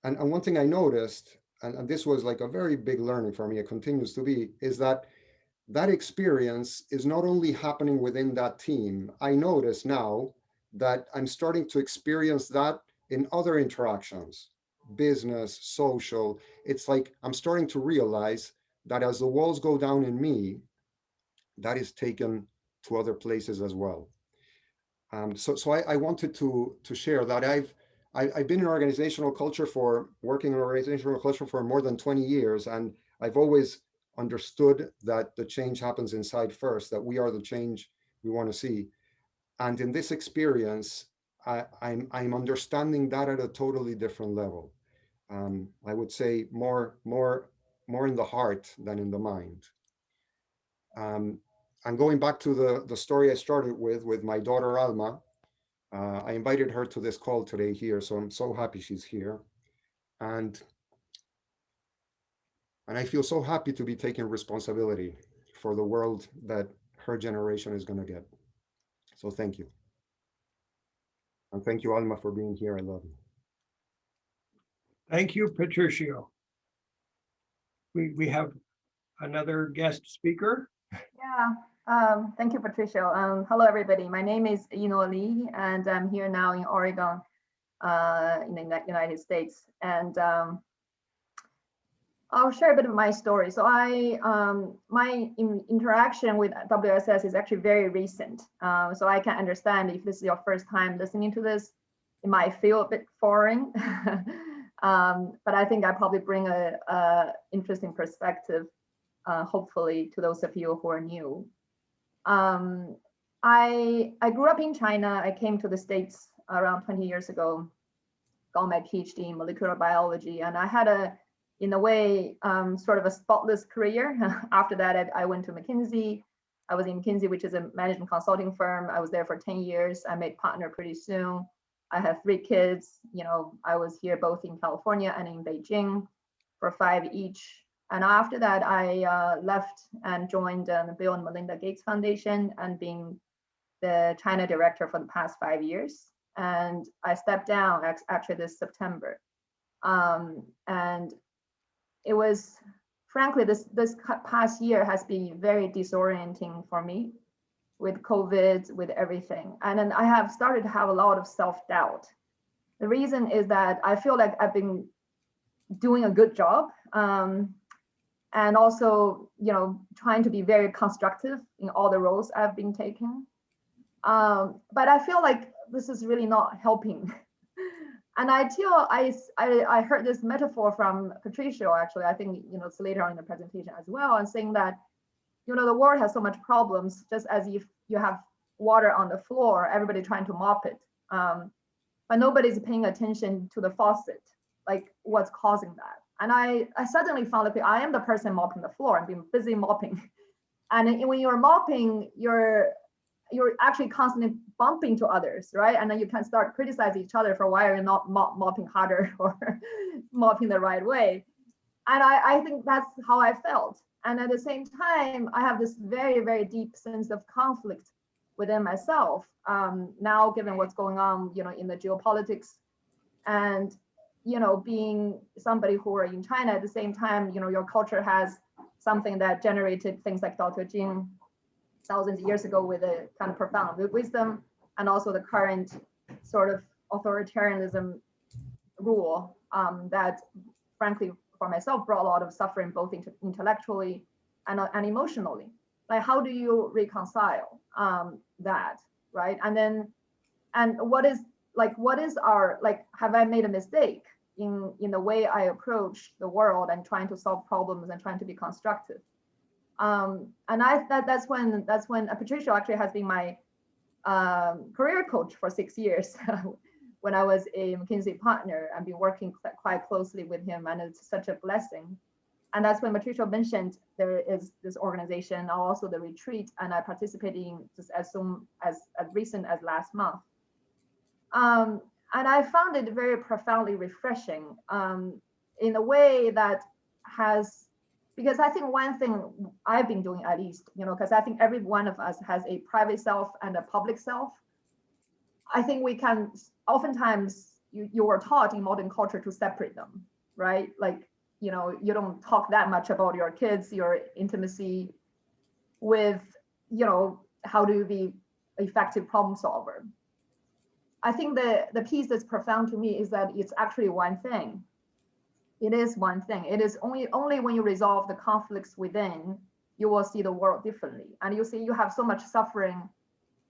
one thing I noticed, and this was like a very big learning for me, it continues to be, is that that experience is not only happening within that team. I notice now that I'm starting to experience that in other interactions, business, social. It's like I'm starting to realize that as the walls go down in me, that is taken to other places as well. So I wanted to share that I've been in organizational culture for working in organizational culture for more than 20 years, and I've always understood that the change happens inside first, that we are the change we want to see. And in this experience, I'm understanding that at a totally different level. I would say more in the heart than in the mind. Um, and going back to the story I started with my daughter Alma, I invited her to this call today here, so I'm so happy she's here. And I feel so happy to be taking responsibility for the world that her generation is going to get. So thank you. And thank you, Alma, for being here. I love you. Thank you, Patricio. We have another guest speaker. Yeah, thank you, Patricia. Hello, everybody. My name is Ino Lee, and I'm here now in Oregon, in the United States. And I'll share a bit of my story. So my interaction with WSS is actually very recent. So I can understand if this is your first time listening to this, it might feel a bit foreign. But I think I probably bring a interesting perspective, hopefully, to those of you who are new. I grew up in China. I came to the States around 20 years ago, got my PhD in molecular biology, and I had in a way, sort of a spotless career. After that, I went to McKinsey. I was in McKinsey, which is a management consulting firm. I was there for 10 years. I made partner pretty soon. I have 3 kids. I was here both in California and in Beijing for 5 each. And after that, I left and joined the Bill and Melinda Gates Foundation and being the China director for the past 5 years. And I stepped down actually this September. And it was, frankly, this past year has been very disorienting for me with COVID, with everything. And then I have started to have a lot of self-doubt. The reason is that I feel like I've been doing a good job. And also, trying to be very constructive in all the roles I've been taking. But I feel like this is really not helping. And I heard this metaphor from Patricia, actually. I think, it's later on in the presentation as well, and saying that, the world has so much problems, just as if you have water on the floor, everybody trying to mop it. But nobody's paying attention to the faucet, like what's causing that. And I suddenly found that I am the person mopping the floor and being busy mopping. And when you're mopping, you're actually constantly bumping to others, right? And then you can start criticizing each other for why you're not mopping harder or mopping the right way. And I think that's how I felt. And at the same time, I have this very, very deep sense of conflict within myself. Now, given what's going on, in the geopolitics, and being somebody who are in China at the same time, your culture has something that generated things like Dr. Jing thousands of years ago with a kind of profound wisdom, and also the current sort of authoritarianism rule that, frankly, for myself, brought a lot of suffering, both intellectually and emotionally. Like, how do you reconcile that, right? And what is our, have I made a mistake in the way I approach the world and trying to solve problems and trying to be constructive? And that's when Patricia actually has been my career coach for 6 years when I was a McKinsey partner. I've been working quite closely with him, and it's such a blessing. And that's when Patricia mentioned there is this organization, also the retreat, and I participated in just as soon as recent as last month. And I found it very profoundly refreshing in a way that has, because I think one thing I've been doing at least, because I think every one of us has a private self and a public self. I think we can, oftentimes you were taught in modern culture to separate them, right? Like, you don't talk that much about your kids, your intimacy with, how do you be effective problem solver? I think the piece that's profound to me is that it's actually one thing. It is one thing. It is only when you resolve the conflicts within, you will see the world differently. And you see you have so much suffering,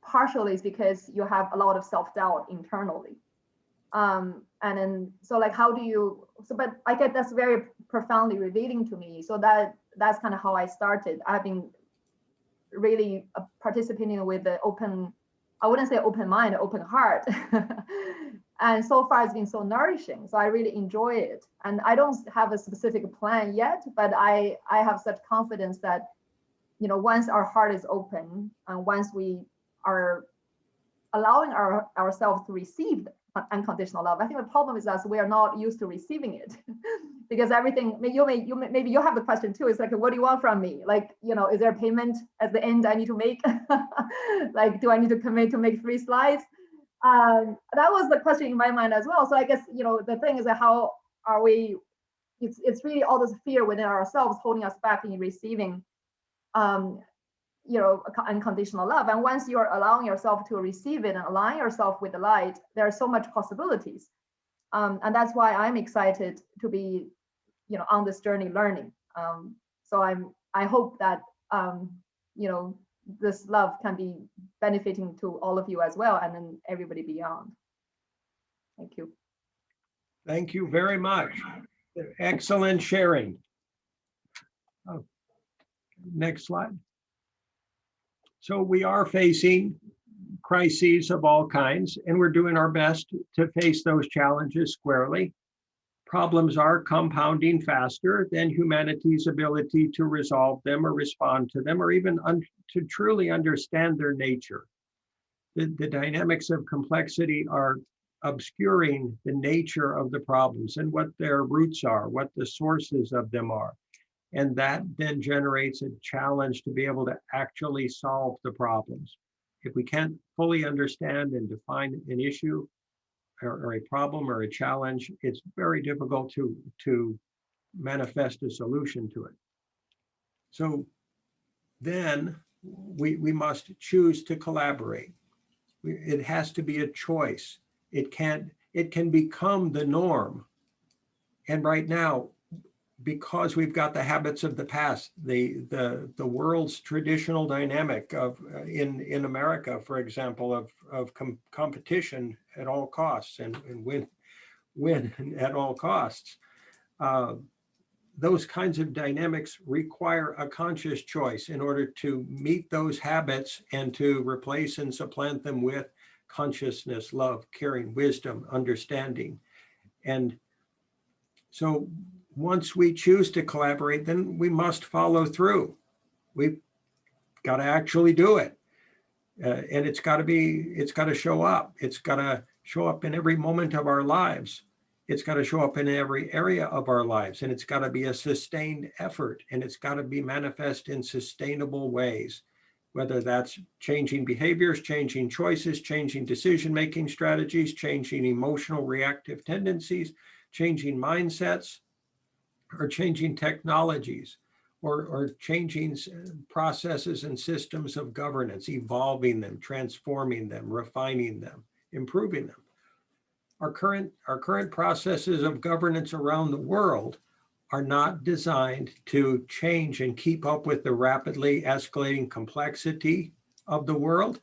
partially is because you have a lot of self-doubt internally. And then, so like, how do you, but I get that's very profoundly revealing to me. So that's kind of how I started. I've been really participating with the open, I wouldn't say open mind, open heart. And so far it's been so nourishing. So I really enjoy it. And I don't have a specific plan yet, but I have such confidence that, once our heart is open and once we are allowing ourselves to receive unconditional love. I think the problem is that we are not used to receiving it because everything, maybe you have the question too. It's like, what do you want from me? Like, is there a payment at the end I need to make? Like, do I need to commit to make 3 slides? That was the question in my mind as well. So I guess, the thing is that how are we, it's really all this fear within ourselves holding us back in receiving, unconditional love. And once you're allowing yourself to receive it and align yourself with the light, there are so much possibilities. And that's why I'm excited to be, on this journey learning. So I hope that, this love can be benefiting to all of you as well, and then everybody beyond. Thank you. Thank you very much. Excellent sharing. Oh, next slide. So we are facing crises of all kinds, and we're doing our best to face those challenges squarely. Problems are compounding faster than humanity's ability to resolve them or respond to them, or even to truly understand their nature. The dynamics of complexity are obscuring the nature of the problems and what their roots are, what the sources of them are. And that then generates a challenge to be able to actually solve the problems. If we can't fully understand and define an issue or a problem or a challenge, it's very difficult to manifest a solution to it. So then we must choose to collaborate. It has to be a choice. It can become the norm. And right now, because we've got the habits of the past, the world's traditional dynamic of in America, for example, of competition at all costs and win at all costs. Those kinds of dynamics require a conscious choice in order to meet those habits and to replace and supplant them with consciousness, love, caring, wisdom, understanding. And so once we choose to collaborate, then we must follow through. We've got to actually do it. And it's got to show up. It's got to show up in every moment of our lives. It's got to show up in every area of our lives. And it's got to be a sustained effort. And it's got to be manifest in sustainable ways, whether that's changing behaviors, changing choices, changing decision-making strategies, changing emotional reactive tendencies, changing mindsets, or changing technologies, or changing processes and systems of governance, evolving them, transforming them, refining them, improving them. Our current processes of governance around the world are not designed to change and keep up with the rapidly escalating complexity of the world.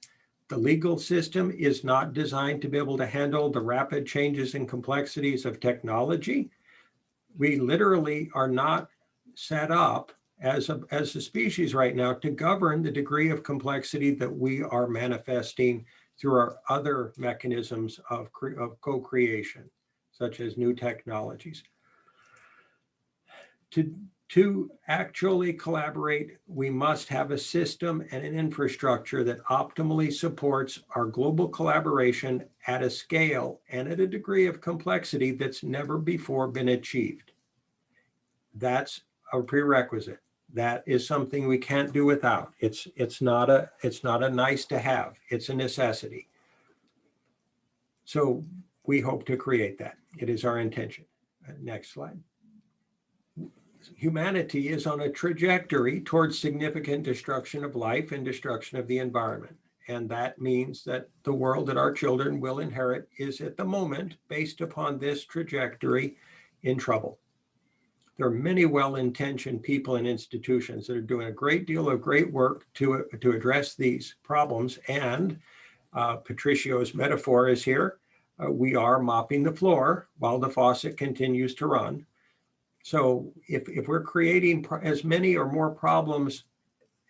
The legal system is not designed to be able to handle the rapid changes and complexities of technology. We literally are not set up as a species right now to govern the degree of complexity that we are manifesting through our other mechanisms of co-creation, such as new technologies. To actually collaborate, we must have a system and an infrastructure that optimally supports our global collaboration at a scale and at a degree of complexity that's never before been achieved. That's a prerequisite. That is something we can't do without. It's not a nice to have, it's a necessity. So we hope to create that. It is our intention. Next slide. Humanity is on a trajectory towards significant destruction of life and destruction of the environment. And that means that the world that our children will inherit is at the moment, based upon this trajectory, in trouble. There are many well-intentioned people and institutions that are doing a great deal of great work to address these problems. And Patricio's metaphor is here. We are mopping the floor while the faucet continues to run. So if we're creating as many or more problems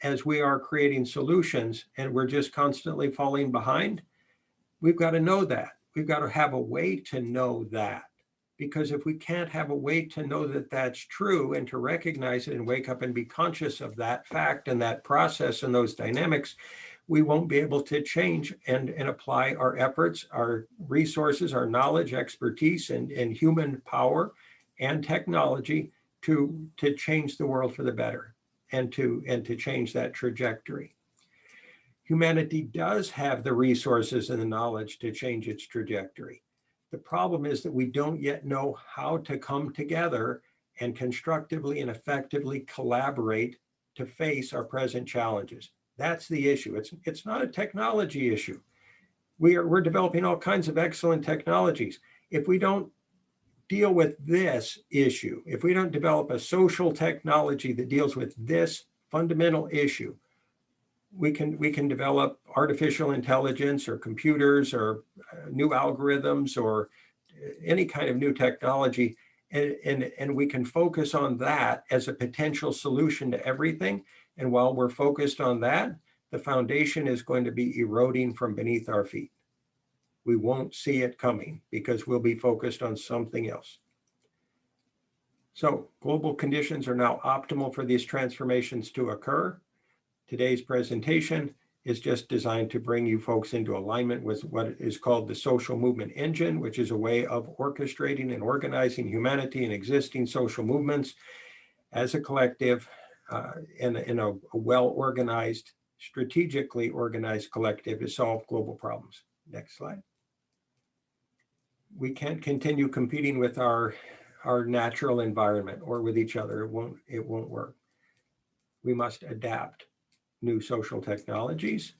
as we are creating solutions, and we're just constantly falling behind, we've got to know that. We've got to have a way to know that. Because if we can't have a way to know that that's true and to recognize it and wake up and be conscious of that fact and that process and those dynamics, we won't be able to change and apply our efforts, our resources, our knowledge, expertise, and human power and technology to change the world for the better and to change that trajectory. Humanity does have the resources and the knowledge to change its trajectory. The problem is that we don't yet know how to come together and constructively and effectively collaborate to face our present challenges. That's the issue. It's not a technology issue. We're developing all kinds of excellent technologies. If we don't deal with this issue, if we don't develop a social technology that deals with this fundamental issue, we can develop artificial intelligence or computers or new algorithms or any kind of new technology, and we can focus on that as a potential solution to everything. And while we're focused on that, the foundation is going to be eroding from beneath our feet. We won't see it coming because we'll be focused on something else. So global conditions are now optimal for these transformations to occur. Today's presentation is just designed to bring you folks into alignment with what is called the social movement engine, which is a way of orchestrating and organizing humanity and existing social movements as a collective in a well-organized, strategically organized collective to solve global problems. Next slide. We can't continue competing with our natural environment or with each other. It won't work. We must adapt new social technologies.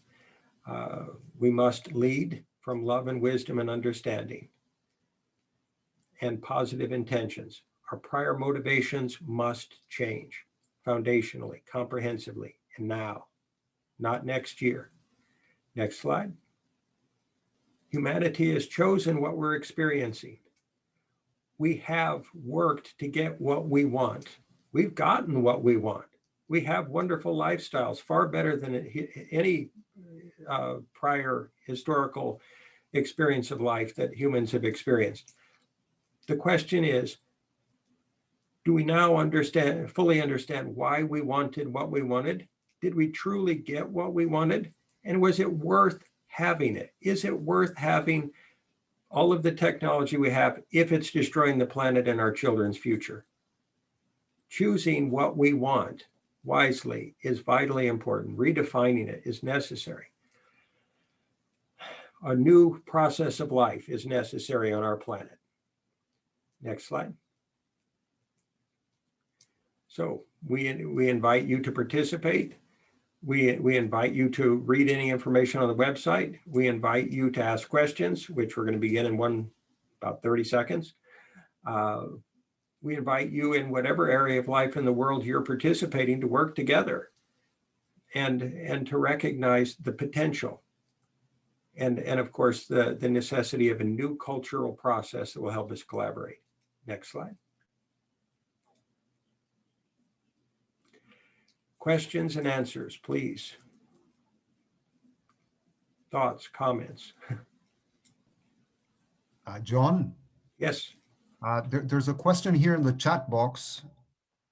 We must lead from love and wisdom and understanding and positive intentions. Our prior motivations must change foundationally, comprehensively, and now, not next year. Next slide. Humanity has chosen what we're experiencing. We have worked to get what we want. We've gotten what we want. We have wonderful lifestyles, far better than any prior historical experience of life that humans have experienced. The question is, do we now fully understand why we wanted what we wanted? Did we truly get what we wanted? And was it worth having it? Is it worth having all of the technology we have if it's destroying the planet and our children's future? Choosing what we want wisely is vitally important. Redefining it is necessary. A new process of life is necessary on our planet. Next slide. So we invite you to participate. We invite you to read any information on the website. We invite you to ask questions, which we're going to begin in about 30 seconds. We invite you in whatever area of life in the world you're participating to work together and to recognize the potential and of course the necessity of a new cultural process that will help us collaborate. Next slide. Questions and answers, please. thoughts, comments? John, Yes. there's a question here in the chat box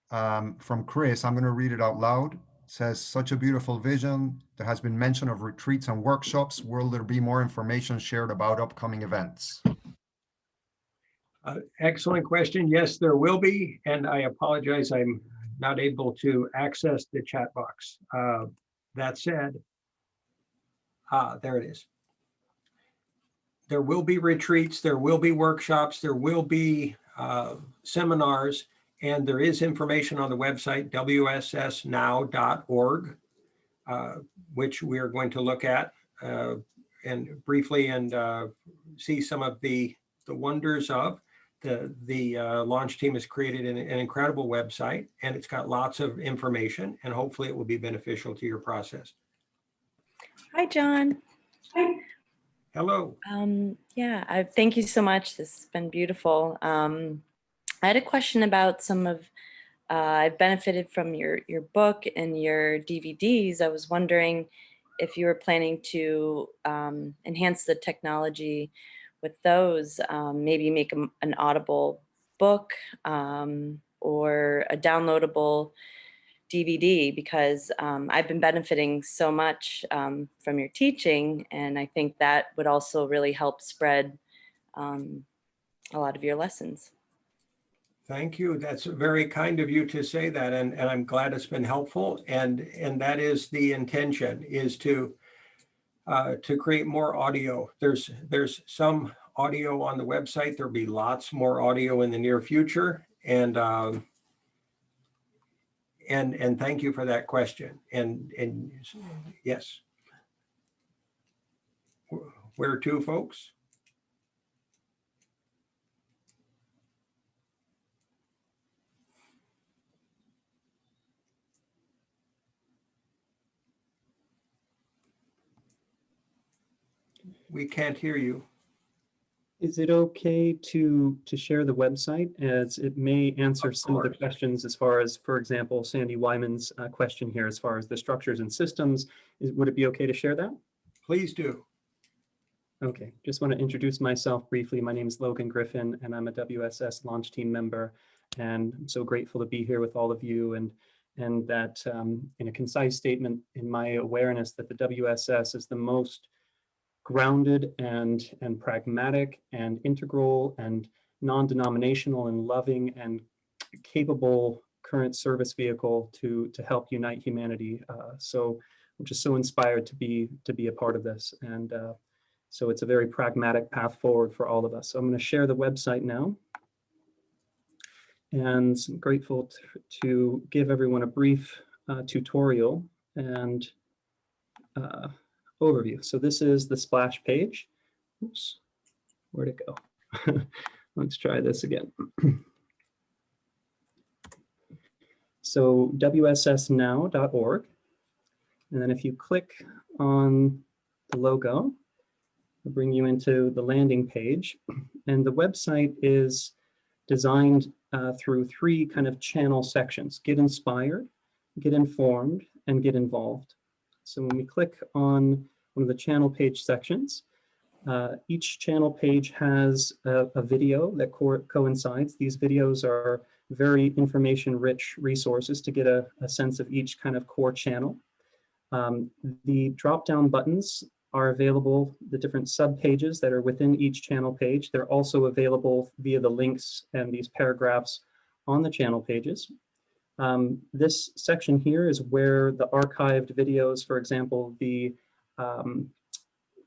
from Chris. I'm going to read it out loud. It says, such a beautiful vision. There has been mention of retreats and workshops. Will there be more information shared about upcoming events? Excellent question. Yes, there will be. And I apologize, I'm not able to access the chat box. That said, there it is. There will be retreats, there will be workshops, there will be seminars, and there is information on the website, wssnow.org, which we are going to look at and briefly and see some of the wonders of. The launch team has created an incredible website, and it's got lots of information, and hopefully it will be beneficial to your process. Hi, John. Hello. Yeah, thank you so much. This has been beautiful. I had a question about some of, I've benefited from your book and your DVDs. I was wondering if you were planning to enhance the technology with those, maybe make an Audible book or a downloadable DVD, because I've been benefiting so much from your teaching, and I think that would also really help spread a lot of your lessons. Thank you. That's very kind of you to say that, and I'm glad it's been helpful. And that is the intention, is to create more audio. There's some audio on the website. There'll be lots more audio in the near future, and thank you for that question. And yes, where to, folks? We can't hear you. Is it okay to share the website, as it may answer some of the questions as far as, for example, Sandy Wyman's question here as far as the structures and systems? Would it be okay to share that? Please do. Okay, just want to introduce myself briefly. My name is Logan Griffin, and I'm a WSS launch team member. And I'm so grateful to be here with all of you, and that in a concise statement, in my awareness that the WSS is the most grounded and pragmatic and integral and non-denominational and loving and capable current service vehicle to help unite humanity. So I'm just so inspired to be a part of this, and so it's a very pragmatic path forward for all of us. So I'm going to share the website now, and I'm grateful to give everyone a brief tutorial and overview. So this is the splash page. Oops, where'd it go? Let's try this again. So wssnow.org. And then if you click on the logo, it'll bring you into the landing page. And the website is designed through three kind of channel sections: get inspired, get informed, and get involved. So when we click on one of the channel page sections, each channel page has a video that coincides. These videos are very information-rich resources to get a sense of each kind of core channel. The drop-down buttons are available, the different sub-pages that are within each channel page. They're also available via the links and these paragraphs on the channel pages. This section here is where the archived videos, for example, the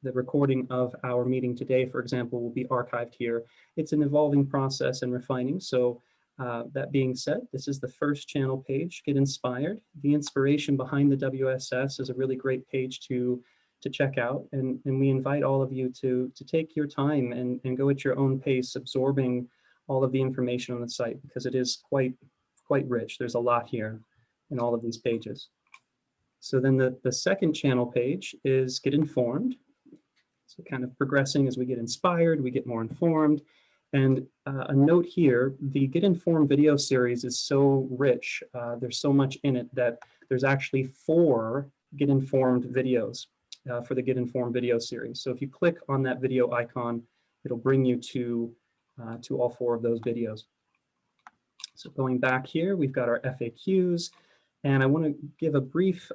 recording of our meeting today, for example, will be archived here. It's an evolving process and refining. So that being said, this is the first channel page, Get Inspired. The inspiration behind the WSS is a really great page to check out. And we invite all of you to take your time and go at your own pace, absorbing all of the information on the site, because it is quite rich. There's a lot here in all of these pages. So then the second channel page is Get Informed. So kind of progressing as we get inspired, we get more informed. And a note here, the Get Informed video series is so rich, there's so much in it that there's actually 4 Get Informed videos. for the Get Informed video series. So if you click on that video icon, it'll bring you to all 4 of those videos. So going back here, we've got our FAQs, and I want to give a brief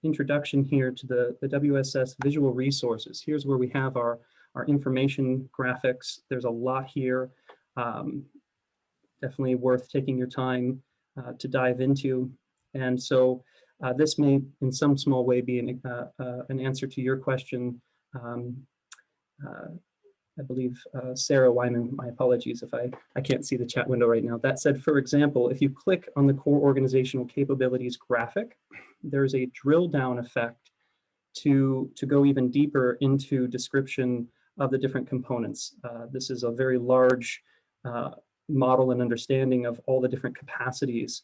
introduction here to the WSS visual resources. Here's where we have our information graphics. There's a lot here. Definitely worth taking your time to dive into. And so this may in some small way be an answer to your question. I believe Sarah Wyman, my apologies if I can't see the chat window right now. That said, for example, if you click on the core organizational capabilities graphic, there's a drill down effect to go even deeper into description of the different components. This is a very large model and understanding of all the different capacities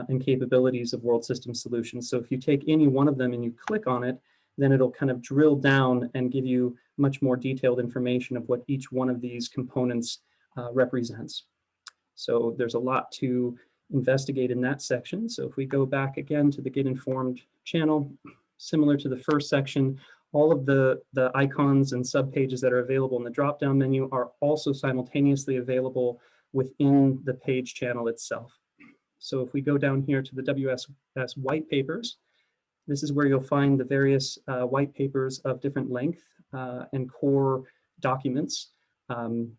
and capabilities of World System Solutions. So if you take any one of them and you click on it, then it'll kind of drill down and give you much more detailed information of what each one of these components represents. So there's a lot to investigate in that section. So if we go back again to the Get Informed channel, similar to the first section, all of the icons and subpages that are available in the drop-down menu are also simultaneously available within the page channel itself. So if we go down here to the WSS white papers, this is where you'll find the various white papers of different length and core documents, kind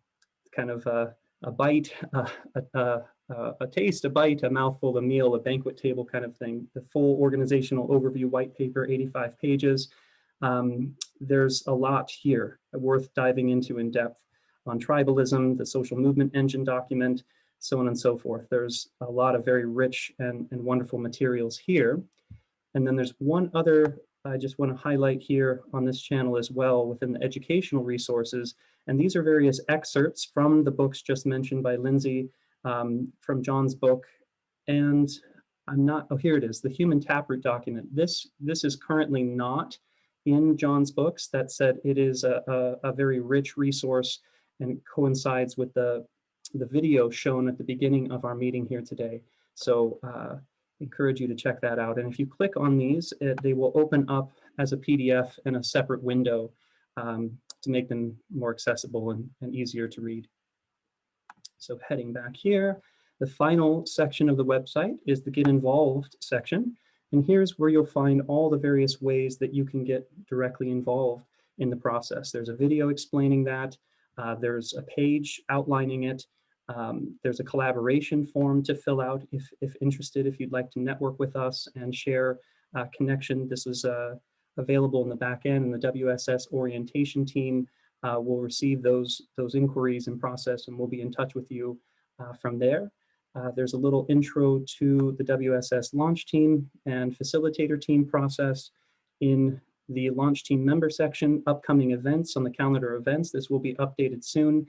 of a bite, a taste, a bite, a mouthful, a meal, a banquet table kind of thing. The full organizational overview white paper, 85 pages. There's a lot here worth diving into in depth on tribalism, the social movement engine document, so on and so forth. There's a lot of very rich and wonderful materials here. And then there's one other I just want to highlight here on this channel as well within the educational resources. And these are various excerpts from the books just mentioned by Lindsay, from John's book. And I'm not, oh, here it is, the Human Taproot document. This is currently not in John's books. That said, it is a very rich resource and coincides with the video shown at the beginning of our meeting here today. So encourage you to check that out. And if you click on these, they will open up as a PDF in a separate window to make them more accessible and easier to read. So heading back here, the final section of the website is the Get Involved section. And here's where you'll find all the various ways that you can get directly involved in the process. There's a video explaining that. There's a page outlining it. There's a collaboration form to fill out if interested, if you'd like to network with us and share connection. This is available in the back end, and the WSS orientation team will receive those inquiries and process, and we'll be in touch with you from there. There's a little intro to the WSS launch team and facilitator team process. In the launch team member section, upcoming events on the calendar events. This will be updated soon.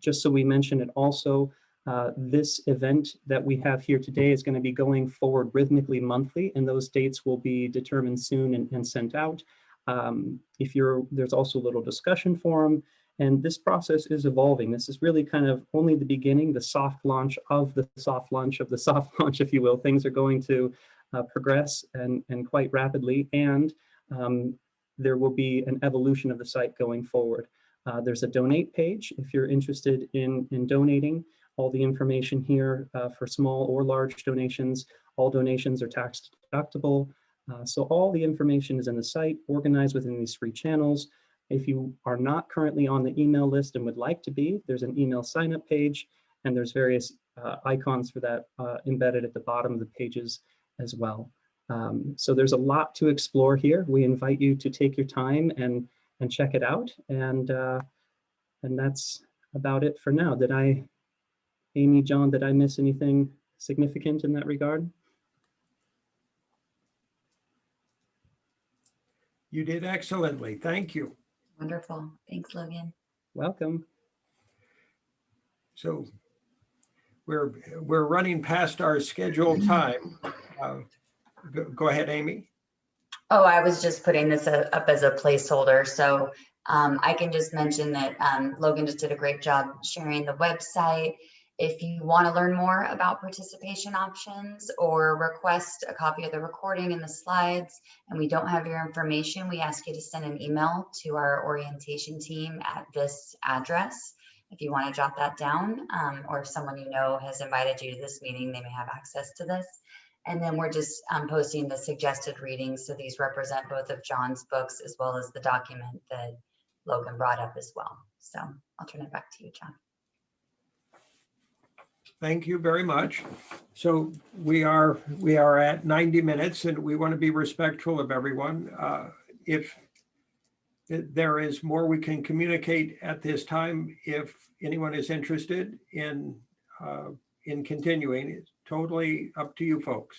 Just so we mention it also, this event that we have here today is going to be going forward rhythmically monthly, and those dates will be determined soon and sent out. There's also a little discussion forum, and this process is evolving. This is really kind of only the beginning, the soft launch of the soft launch of the soft launch, if you will. Things are going to progress and quite rapidly, and there will be an evolution of the site going forward. There's a donate page if you're interested in donating. All the information here for small or large donations. All donations are tax deductible. So all the information is in the site, organized within these 3 channels. If you are not currently on the email list and would like to be, there's an email sign up page, and there's various icons for that embedded at the bottom of the pages as well. So there's a lot to explore here. We invite you to take your time and check it out. And that's about it for now. Amy, John, did I miss anything significant in that regard? You did excellently. Thank you. Wonderful. Thanks, Logan. Welcome. So we're running past our scheduled time. Go ahead, Amy. Oh, I was just putting this up as a placeholder. So I can just mention that Logan just did a great job sharing the website. If you want to learn more about participation options or request a copy of the recording and the slides, and we don't have your information, we ask you to send an email to our orientation team at this address. If you want to jot that down, or if someone you know has invited you to this meeting, they may have access to this. And then we're just posting the suggested readings. So these represent both of John's books as well as the document that Logan brought up as well. So I'll turn it back to you, John. Thank you very much. So we are at 90 minutes and we want to be respectful of everyone. If there is more we can communicate at this time, if anyone is interested in continuing, it's totally up to you folks.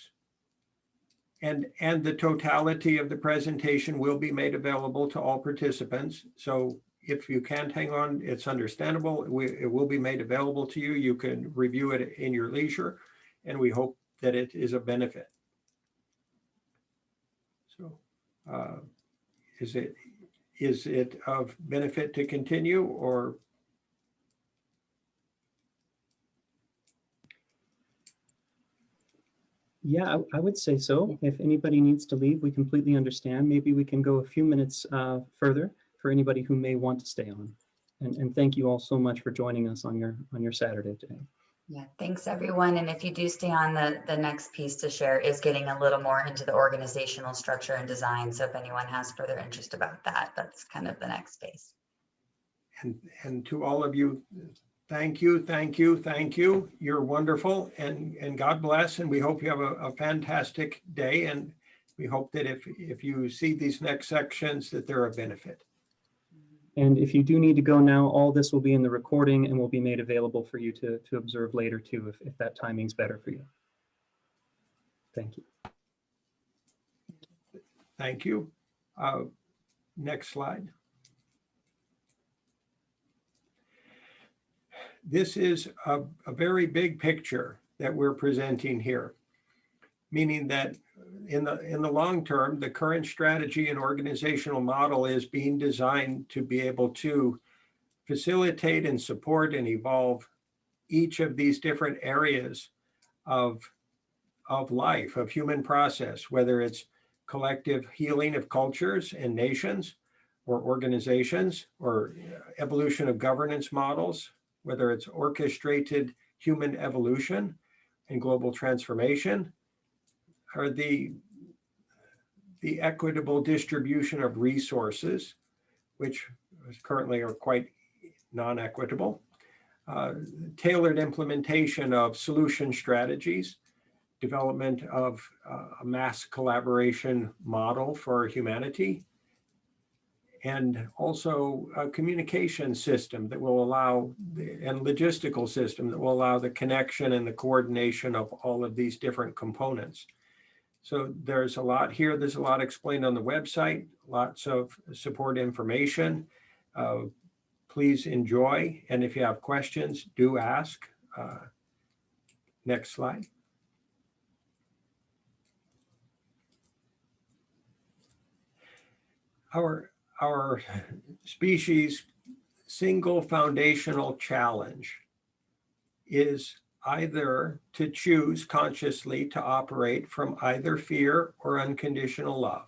And the totality of the presentation will be made available to all participants. So if you can't hang on, it's understandable. It will be made available to you. You can review it in your leisure, and we hope that it is a benefit. So is it of benefit to continue, or? Yeah, I would say so. If anybody needs to leave, we completely understand. Maybe we can go a few minutes further for anybody who may want to stay on. And thank you all so much for joining us on your Saturday today. Yeah, thanks everyone. And if you do stay on, the next piece to share is getting a little more into the organizational structure and design. So if anyone has further interest about that, that's kind of the next phase. And to all of you, thank you, thank you, thank you. You're wonderful, and God bless. And we hope you have a fantastic day. And we hope that if you see these next sections, that they're a benefit. And if you do need to go now, all this will be in the recording and will be made available for you to observe later too, if that timing's better for you. Thank you. Thank you. Next slide. This is a very big picture that we're presenting here, meaning that in the long term, the current strategy and organizational model is being designed to be able to facilitate and support and evolve each of these different areas of life, of human process, whether it's collective healing of cultures and nations or organizations, or evolution of governance models, whether it's orchestrated human evolution and global transformation, or the equitable distribution of resources, which currently are quite non-equitable, tailored implementation of solution strategies, development of a mass collaboration model for humanity, and also a communication system that will allow, and logistical system that will allow the connection and the coordination of all of these different components. So there's a lot here. There's a lot explained on the website, lots of support information. Please enjoy. And if you have questions, do ask. Next slide. Our species' single foundational challenge is either to choose consciously to operate from either fear or unconditional love.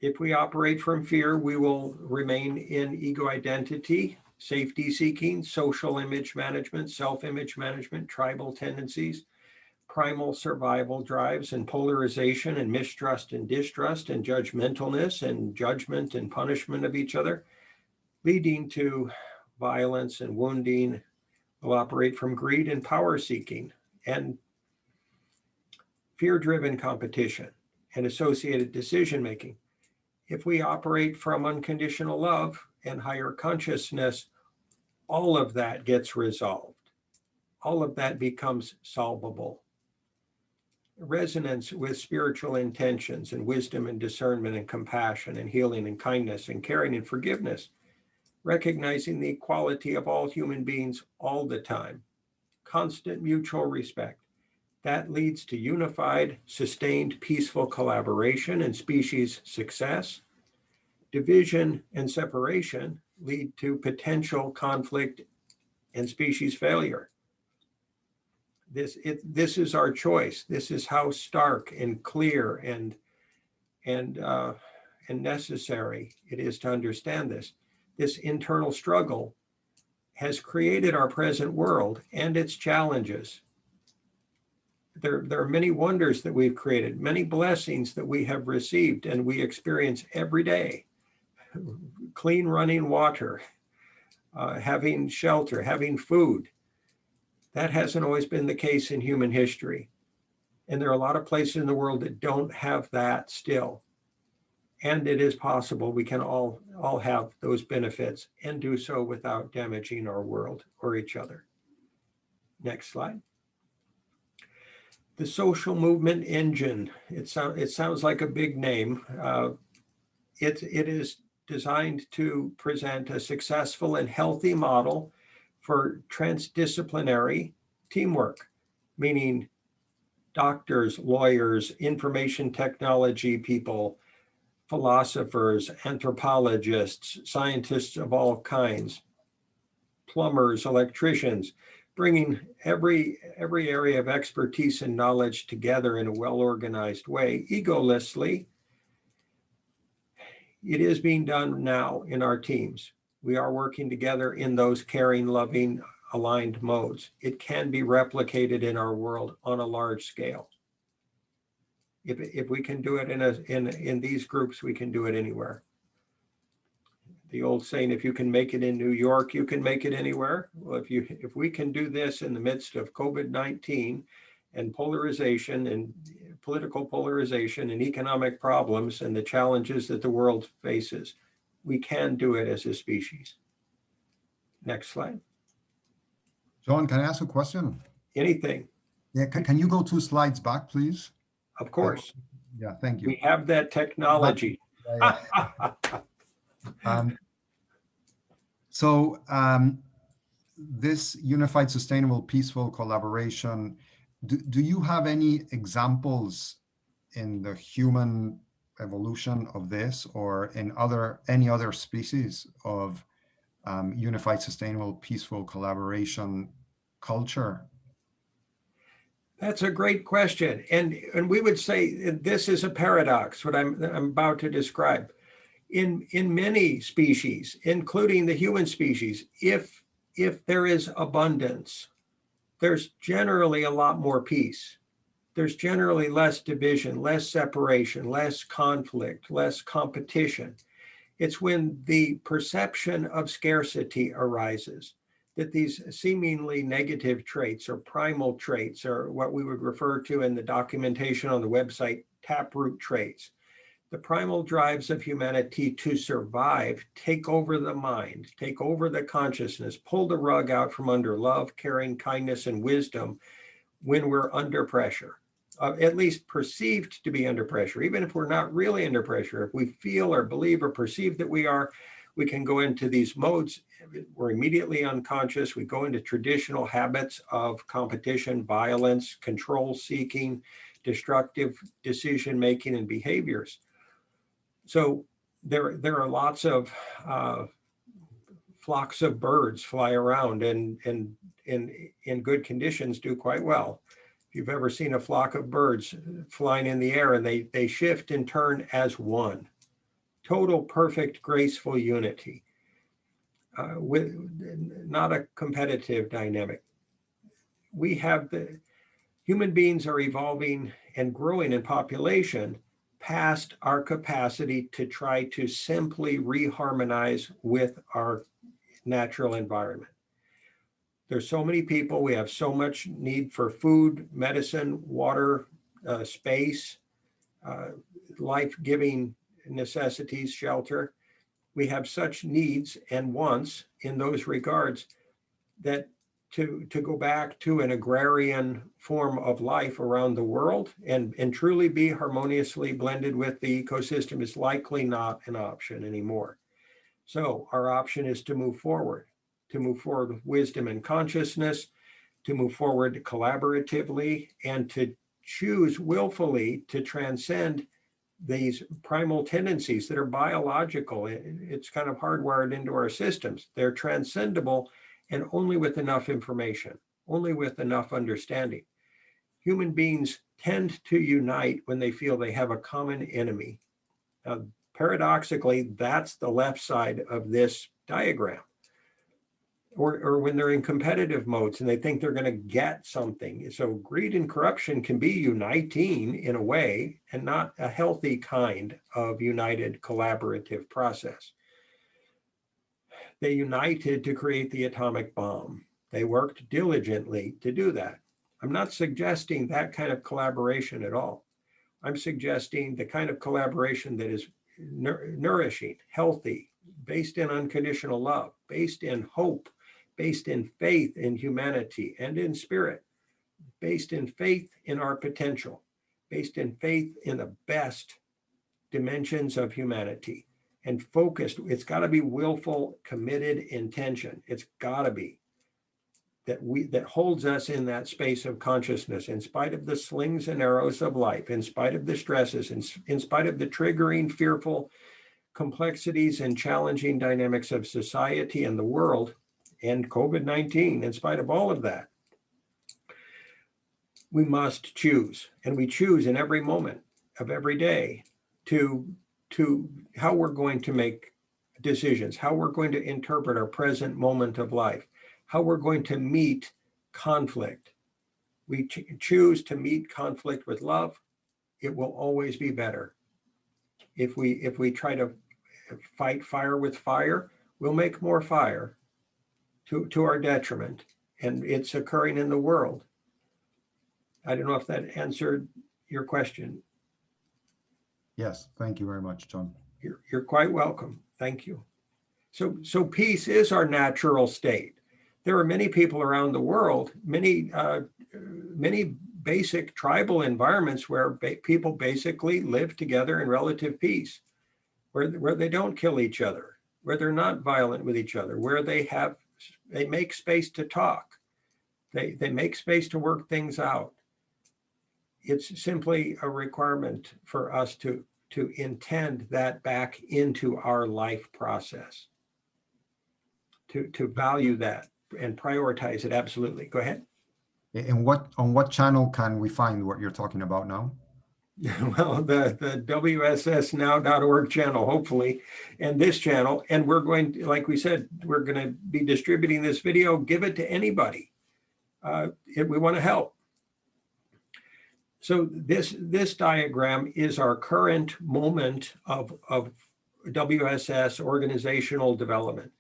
If we operate from fear, we will remain in ego identity, safety seeking, social image management, self-image management, tribal tendencies, primal survival drives, and polarization and mistrust and distrust and judgmentalness and judgment and punishment of each other, leading to violence and wounding. Will operate from greed and power seeking and fear-driven competition and associated decision making. If we operate from unconditional love and higher consciousness, all of that gets resolved. All of that becomes solvable. Resonance with spiritual intentions and wisdom and discernment and compassion and healing and kindness and caring and forgiveness, recognizing the equality of all human beings all the time, constant mutual respect. That leads to unified, sustained, peaceful collaboration and species success. Division and separation lead to potential conflict and species failure. This is our choice. This is how stark and clear and necessary it is to understand this. This internal struggle has created our present world and its challenges. There are many wonders that we've created, many blessings that we have received and we experience every day. Clean running water, having shelter, having food. That hasn't always been the case in human history. And there are a lot of places in the world that don't have that still. And it is possible we can all have those benefits and do so without damaging our world or each other. Next slide. The social movement engine. It sounds like a big name. It is designed to present a successful and healthy model for transdisciplinary teamwork, meaning doctors, lawyers, information technology people, philosophers, anthropologists, scientists of all kinds, plumbers, electricians, bringing every area of expertise and knowledge together in a well-organized way, egolessly. It is being done now in our teams. We are working together in those caring, loving, aligned modes. It can be replicated in our world on a large scale. If we can do it in these groups, we can do it anywhere. The old saying, if you can make it in New York, you can make it anywhere. Well, if we can do this in the midst of COVID-19 and polarization and political polarization and economic problems and the challenges that the world faces, we can do it as a species. Next slide. John, can I ask a question? Anything. Yeah, can you go 2 slides back, please? Of course. Yeah, thank you. We have that technology. Yeah, yeah. This unified, sustainable, peaceful collaboration, do you have any examples in the human evolution of this or in any other species of unified, sustainable, peaceful collaboration culture? That's a great question. And we would say this is a paradox, what I'm about to describe. In many species, including the human species, if there is abundance, there's generally a lot more peace. There's generally less division, less separation, less conflict, less competition. It's when the perception of scarcity arises that these seemingly negative traits or primal traits, or what we would refer to in the documentation on the website, taproot traits, the primal drives of humanity to survive, take over the mind, take over the consciousness, pull the rug out from under love, caring, kindness, and wisdom when we're under pressure, at least perceived to be under pressure. Even if we're not really under pressure, if we feel or believe or perceive that we are, we can go into these modes. We're immediately unconscious. We go into traditional habits of competition, violence, control seeking, destructive decision-making and behaviors. So there are lots of flocks of birds fly around and in good conditions do quite well. If you've ever seen a flock of birds flying in the air and they shift and turn as one, total, perfect, graceful unity, with not a competitive dynamic. We have human beings are evolving and growing in population past our capacity to try to simply reharmonize with our natural environment. There's so many people, we have so much need for food, medicine, water, space, life-giving necessities, shelter. We have such needs and wants in those regards that to go back to an agrarian form of life around the world and truly be harmoniously blended with the ecosystem is likely not an option anymore. So our option is to move forward with wisdom and consciousness, to move forward collaboratively, and to choose willfully to transcend these primal tendencies that are biological. It's kind of hardwired into our systems. They're transcendable and only with enough information. only with enough understanding. Human beings tend to unite when they feel they have a common enemy. Now, paradoxically, that's the left side of this diagram. Or when they're in competitive modes and they think they're going to get something. So greed and corruption can be uniting in a way, and not a healthy kind of united collaborative process. They united to create the atomic bomb. They worked diligently to do that. I'm not suggesting that kind of collaboration at all. I'm suggesting the kind of collaboration that is nourishing, healthy, based in unconditional love, based in hope, based in faith in humanity and in spirit, based in faith in our potential, based in faith in the best dimensions of humanity, and focused. It's got to be willful, committed intention. It's got to be that holds us in that space of consciousness, in spite of the slings and arrows of life, in spite of the stresses, in spite of the triggering, fearful complexities and challenging dynamics of society and the world, and COVID-19, in spite of all of that. We must choose, and we choose in every moment of every day to how we're going to make decisions, how we're going to interpret our present moment of life, how we're going to meet conflict. We choose to meet conflict with love. It will always be better. If we try to fight fire with fire, we'll make more fire to our detriment, and it's occurring in the world. I don't know if that answered your question. Yes, thank you very much, John. You're quite welcome. Thank you. So peace is our natural state. There are many people around the world, many basic tribal environments where people basically live together in relative peace, where they don't kill each other, where they're not violent with each other, where they make space to talk. They make space to work things out. It's simply a requirement for us to intend that back into our life process, to value that and prioritize it. Absolutely. Go ahead. And on what channel can we find what you're talking about now? Well, the WSSnow.org channel, hopefully, and this channel. And we're going to, like we said, we're going to be distributing this video. Give it to anybody. If we want to help. So this diagram is our current moment of WSS organizational development.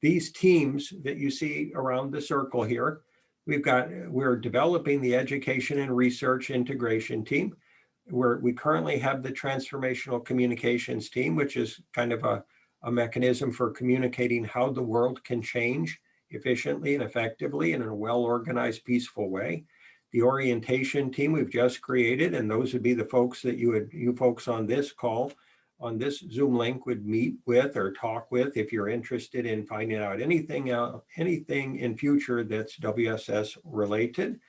These teams that you see around the circle here, we're developing the education and research integration team. We currently have the transformational communications team, which is kind of a mechanism for communicating how the world can change efficiently and effectively and in a well-organized, peaceful way. The orientation team we've just created, and those would be the folks that you folks on this call, on this Zoom link would meet with or talk with if you're interested in finding out anything in future that's WSS related.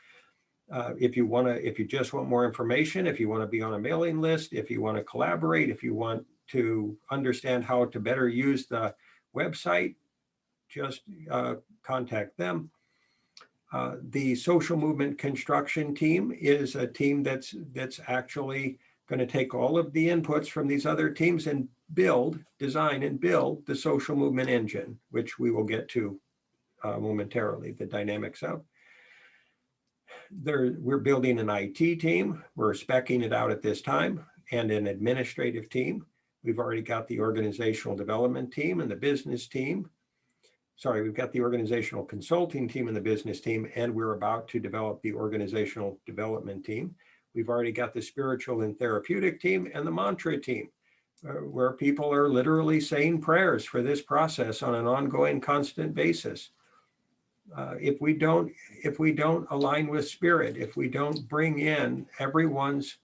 If you just want more information, if you want to be on a mailing list, if you want to collaborate, if you want to understand how to better use the website, just contact them. The social movement construction team is a team that's actually going to take all of the inputs from these other teams and design and build the social movement engine, which we will get to momentarily, the dynamics of. We're building an IT team. We're speccing it out at this time, and an administrative team. We've already got the organizational development team and the business team. Sorry, we've got the organizational consulting team and the business team, and we're about to develop the organizational development team. We've already got the spiritual and therapeutic team and the mantra team, where people are literally saying prayers for this process on an ongoing, constant basis. If we don't align with spirit, if we don't bring in everyone's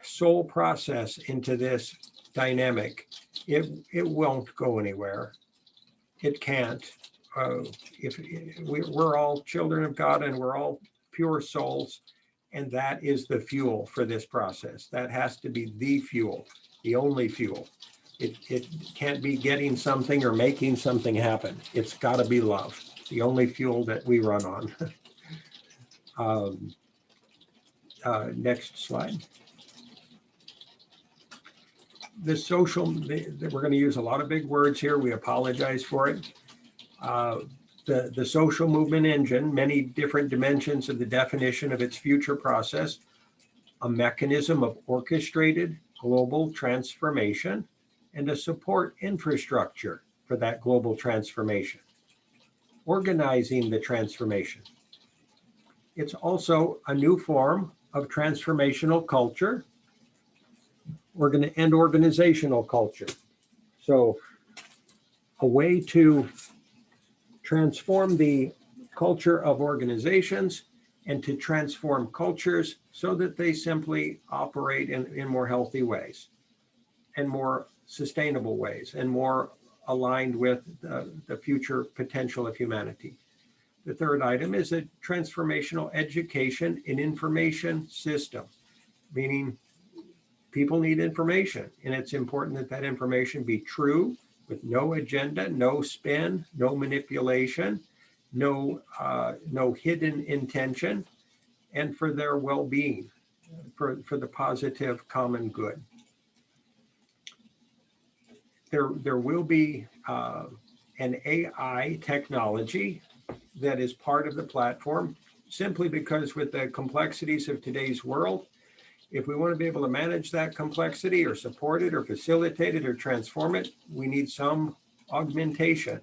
soul process into this dynamic, it won't go anywhere. It can't. We're all children of God and we're all pure souls, and that is the fuel for this process. That has to be the fuel, the only fuel. It can't be getting something or making something happen. It's got to be love. the only fuel that we run on. Next slide. The social, we're going to use a lot of big words here. We apologize for it. The social movement engine, many different dimensions of the definition of its future process, a mechanism of orchestrated global transformation, and a support infrastructure for that global transformation, organizing the transformation. It's also a new form of transformational culture and organizational culture. So a way to transform the culture of organizations and to transform cultures so that they simply operate in more healthy ways and more sustainable ways and more aligned with the future potential of humanity. The third item is a transformational education and information system, meaning people need information, and it's important that that information be true, with no agenda, no spin, no manipulation, no hidden intention, and for their well-being, for the positive common good. There will be an AI technology that is part of the platform, simply because with the complexities of today's world, if we want to be able to manage that complexity or support it or facilitate it or transform it, we need some augmentation.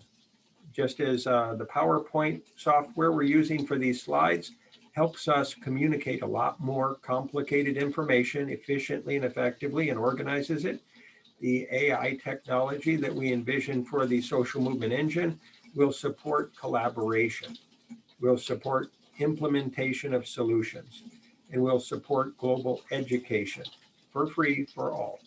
Just as the PowerPoint software we're using for these slides helps us communicate a lot more complicated information efficiently and effectively and organizes it, the AI technology that we envision for the social movement engine will support collaboration, will support implementation of solutions, and will support global education for free for all.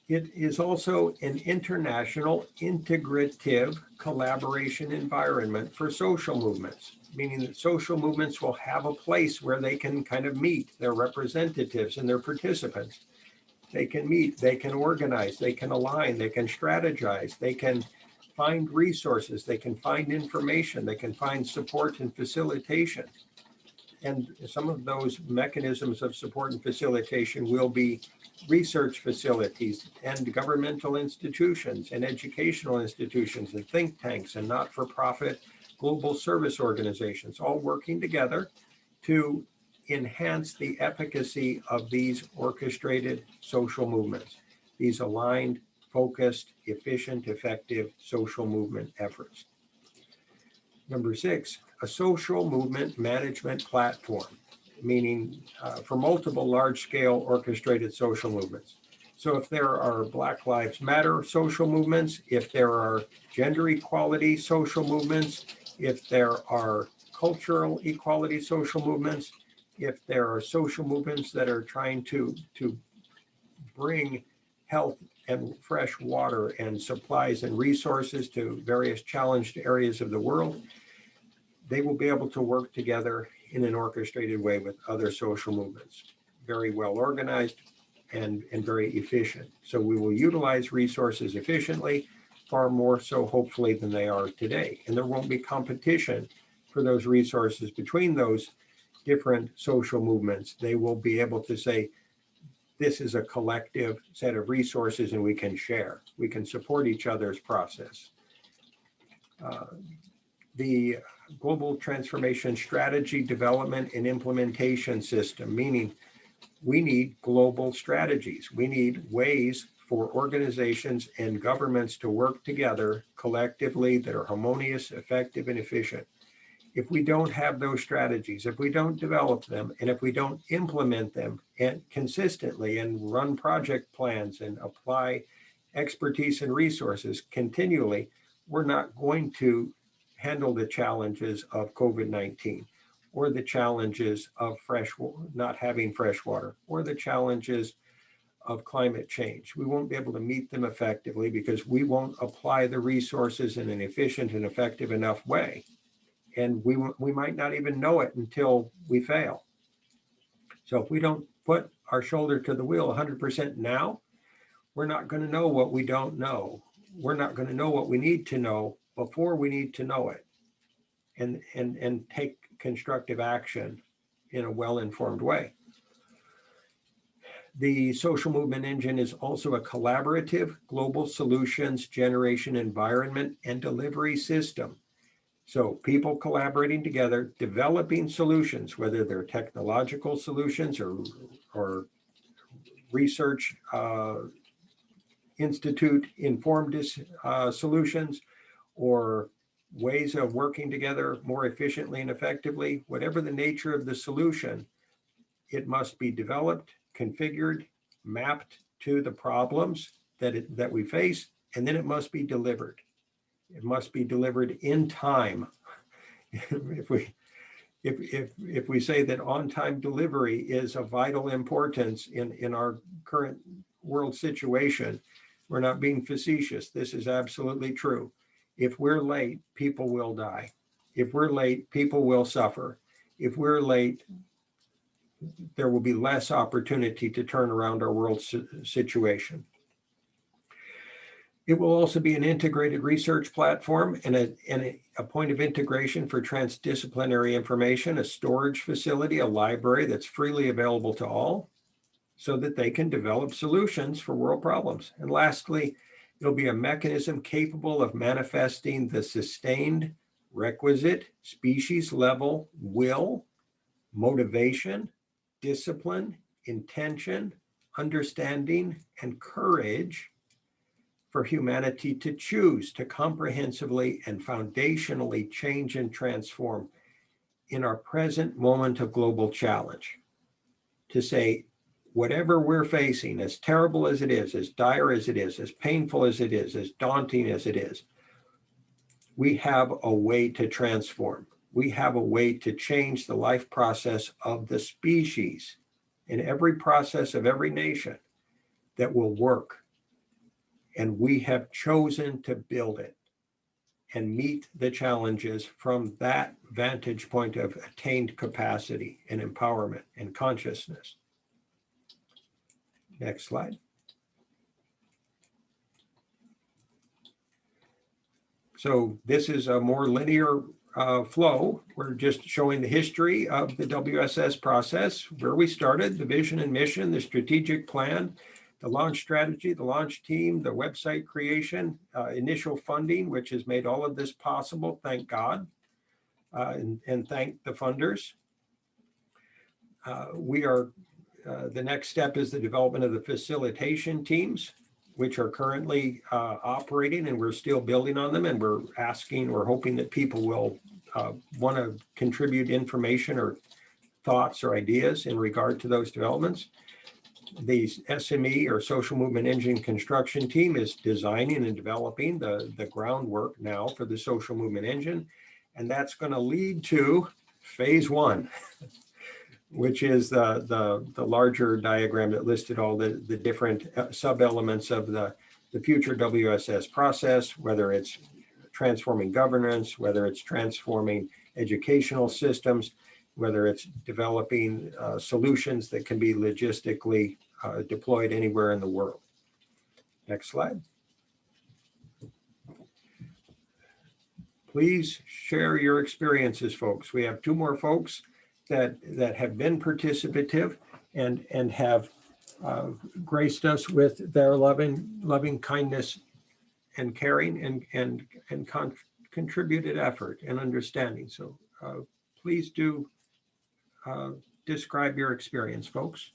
It is also an international integrative collaboration environment for social movements, meaning that social movements will have a place where they can kind of meet their representatives and their participants. They can meet, they can organize, they can align, they can strategize, they can find resources, they can find information, they can find support and facilitation. And some of those mechanisms of support and facilitation will be research facilities and governmental institutions and educational institutions and think tanks and not-for-profit global service organizations, all working together to enhance the efficacy of these orchestrated social movements, these aligned, focused, efficient, effective social movement efforts. Number 6, a social movement management platform, meaning for multiple large-scale orchestrated social movements. So if there are Black Lives Matter social movements, if there are gender equality social movements, if there are cultural equality social movements, if there are social movements that are trying to bring health and fresh water and supplies and resources to various challenged areas of the world, they will be able to work together in an orchestrated way with other social movements, very well organized and very efficient. So we will utilize resources efficiently, far more so hopefully than they are today. And there won't be competition for those resources between those different social movements. They will be able to say, this is a collective set of resources and we can share. We can support each other's process. The global transformation strategy development and implementation system, meaning we need global strategies. We need ways for organizations and governments to work together collectively that are harmonious, effective, and efficient. If we don't have those strategies, if we don't develop them, and if we don't implement them consistently and run project plans and apply expertise and resources continually, we're not going to handle the challenges of COVID-19 or the challenges of not having fresh water or the challenges of climate change. We won't be able to meet them effectively because we won't apply the resources in an efficient and effective enough way. And we might not even know it until we fail. So if we don't put our shoulder to the wheel 100% now, we're not going to know what we don't know. We're not going to know what we need to know before we need to know it and take constructive action in a well-informed way. The social movement engine is also a collaborative global solutions generation environment and delivery system. So people collaborating together, developing solutions, whether they're technological solutions or research institute informed solutions, or ways of working together more efficiently and effectively. Whatever the nature of the solution, it must be developed, configured, mapped to the problems that we face, and then it must be delivered. It must be delivered in time. If we say that on-time delivery is of vital importance in our current world situation, we're not being facetious. This is absolutely true. If we're late, people will die. If we're late, people will suffer. If we're late, there will be less opportunity to turn around our world situation. It will also be an integrated research platform and a point of integration for transdisciplinary information, a storage facility, a library that's freely available to all so that they can develop solutions for world problems. And lastly, it'll be a mechanism capable of manifesting the sustained requisite species level will, motivation, discipline, intention, understanding, and courage for humanity to choose to comprehensively and foundationally change and transform in our present moment of global challenge. To say, whatever we're facing, as terrible as it is, as dire as it is, as painful as it is, as daunting as it is, we have a way to transform. We have a way to change the life process of the species in every process of every nation that will work. And we have chosen to build it and meet the challenges from that vantage point of attained capacity and empowerment and consciousness. Next slide. So this is a more linear flow. We're just showing the history of the WSS process, where we started, the vision and mission, the strategic plan, the launch strategy, the launch team, the website creation, initial funding, which has made all of this possible, thank God, and thank the funders. The next step is the development of the facilitation teams, which are currently operating, and we're still building on them, and we're hoping that people will want to contribute information or thoughts or ideas in regard to those developments. The SME or Social Movement Engine construction team is designing and developing the groundwork now for the Social Movement Engine, and that's going to lead to phase one, which is the larger diagram that listed all the different sub-elements of the future WSS process, whether it's transforming governance, whether it's transforming educational systems, whether it's developing solutions that can be logistically deployed anywhere in the world. Next slide. Please share your experiences, folks. We have two more folks that have been participative and have graced us with their loving kindness and caring and contributed effort and understanding. So please do describe your experience, folks.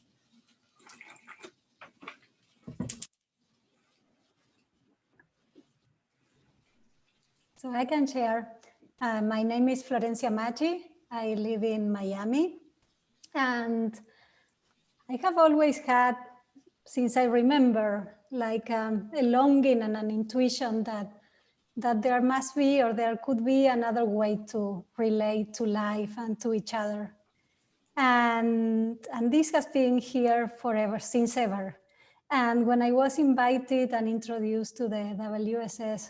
So I can share. My name is Florencia Maggi. I live in Miami, and I have always had, since I remember, like a longing and an intuition that there must be, or there could be, another way to relate to life and to each other. And this has been here forever, since ever. And when I was invited and introduced to the WSS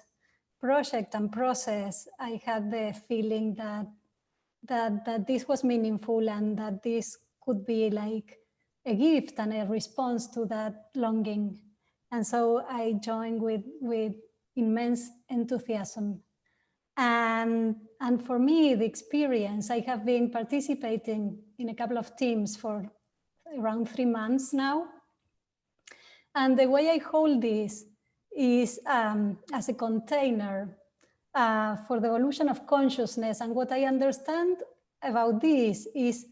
project and process, I had the feeling that this was meaningful and that this could be like a gift and a response to that longing. And so I joined with immense enthusiasm. And for me, the experience, I have been participating in a couple of teams for around 3 months now. And the way I hold this is as a container for the evolution of consciousness. And what I understand about this is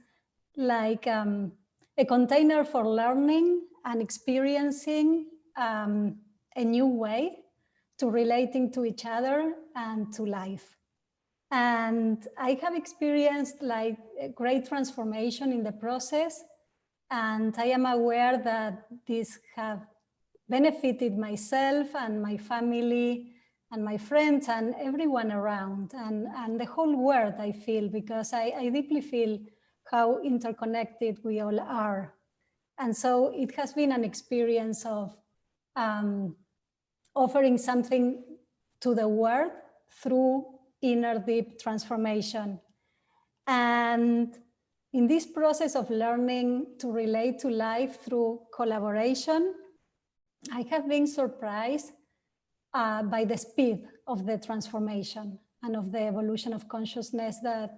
like a container for learning and experiencing a new way to relating to each other and to life. And I have experienced like a great transformation in the process. And I am aware that this have benefited myself and my family and my friends and everyone around and the whole world, I feel, because I deeply feel how interconnected we all are. And so it has been an experience of offering something to the world through inner deep transformation. And in this process of learning to relate to life through collaboration, I have been surprised by the speed of the transformation and of the evolution of consciousness that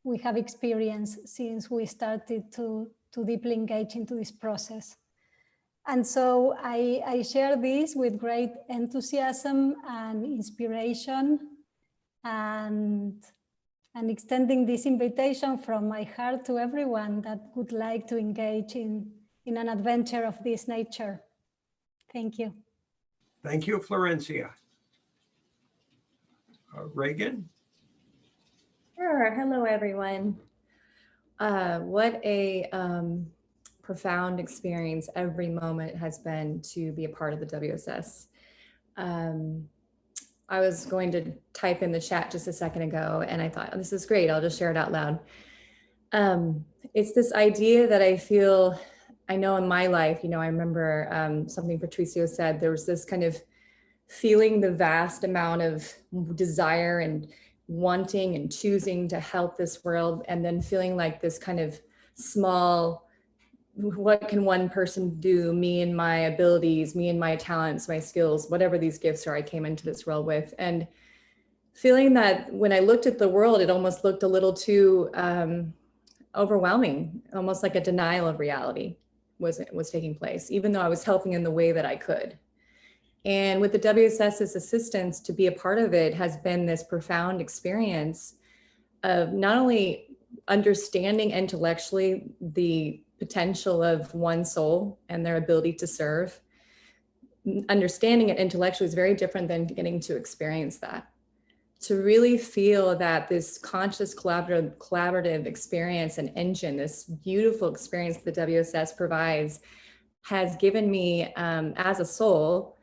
we have experienced since we started to deeply engage into this process. And so I share this with great enthusiasm and inspiration, and extending this invitation from my heart to everyone that would like to engage in an adventure of this nature. Thank you. Thank you, Florencia. Reagan? Sure. Hello, everyone. What a profound experience every moment has been to be a part of the WSS. I was going to type in the chat just a second ago, and I thought, oh, this is great. I'll just share it out loud. It's this idea that I feel, I know in my life, you know, I remember something Patricia said, there was this kind of feeling the vast amount of desire and wanting and choosing to help this world, and then feeling like this kind of small, what can one person do, me and my abilities, me and my talents, my skills, whatever these gifts are I came into this world with. And feeling that when I looked at the world, it almost looked a little too overwhelming, almost like a denial of reality was taking place, even though I was helping in the way that I could. And with the WSS's assistance, to be a part of it has been this profound experience of not only understanding intellectually the potential of one soul and their ability to serve. Understanding it intellectually is very different than getting to experience that. To really feel that this conscious collaborative experience and engine, this beautiful experience the WSS provides, has given me as a soul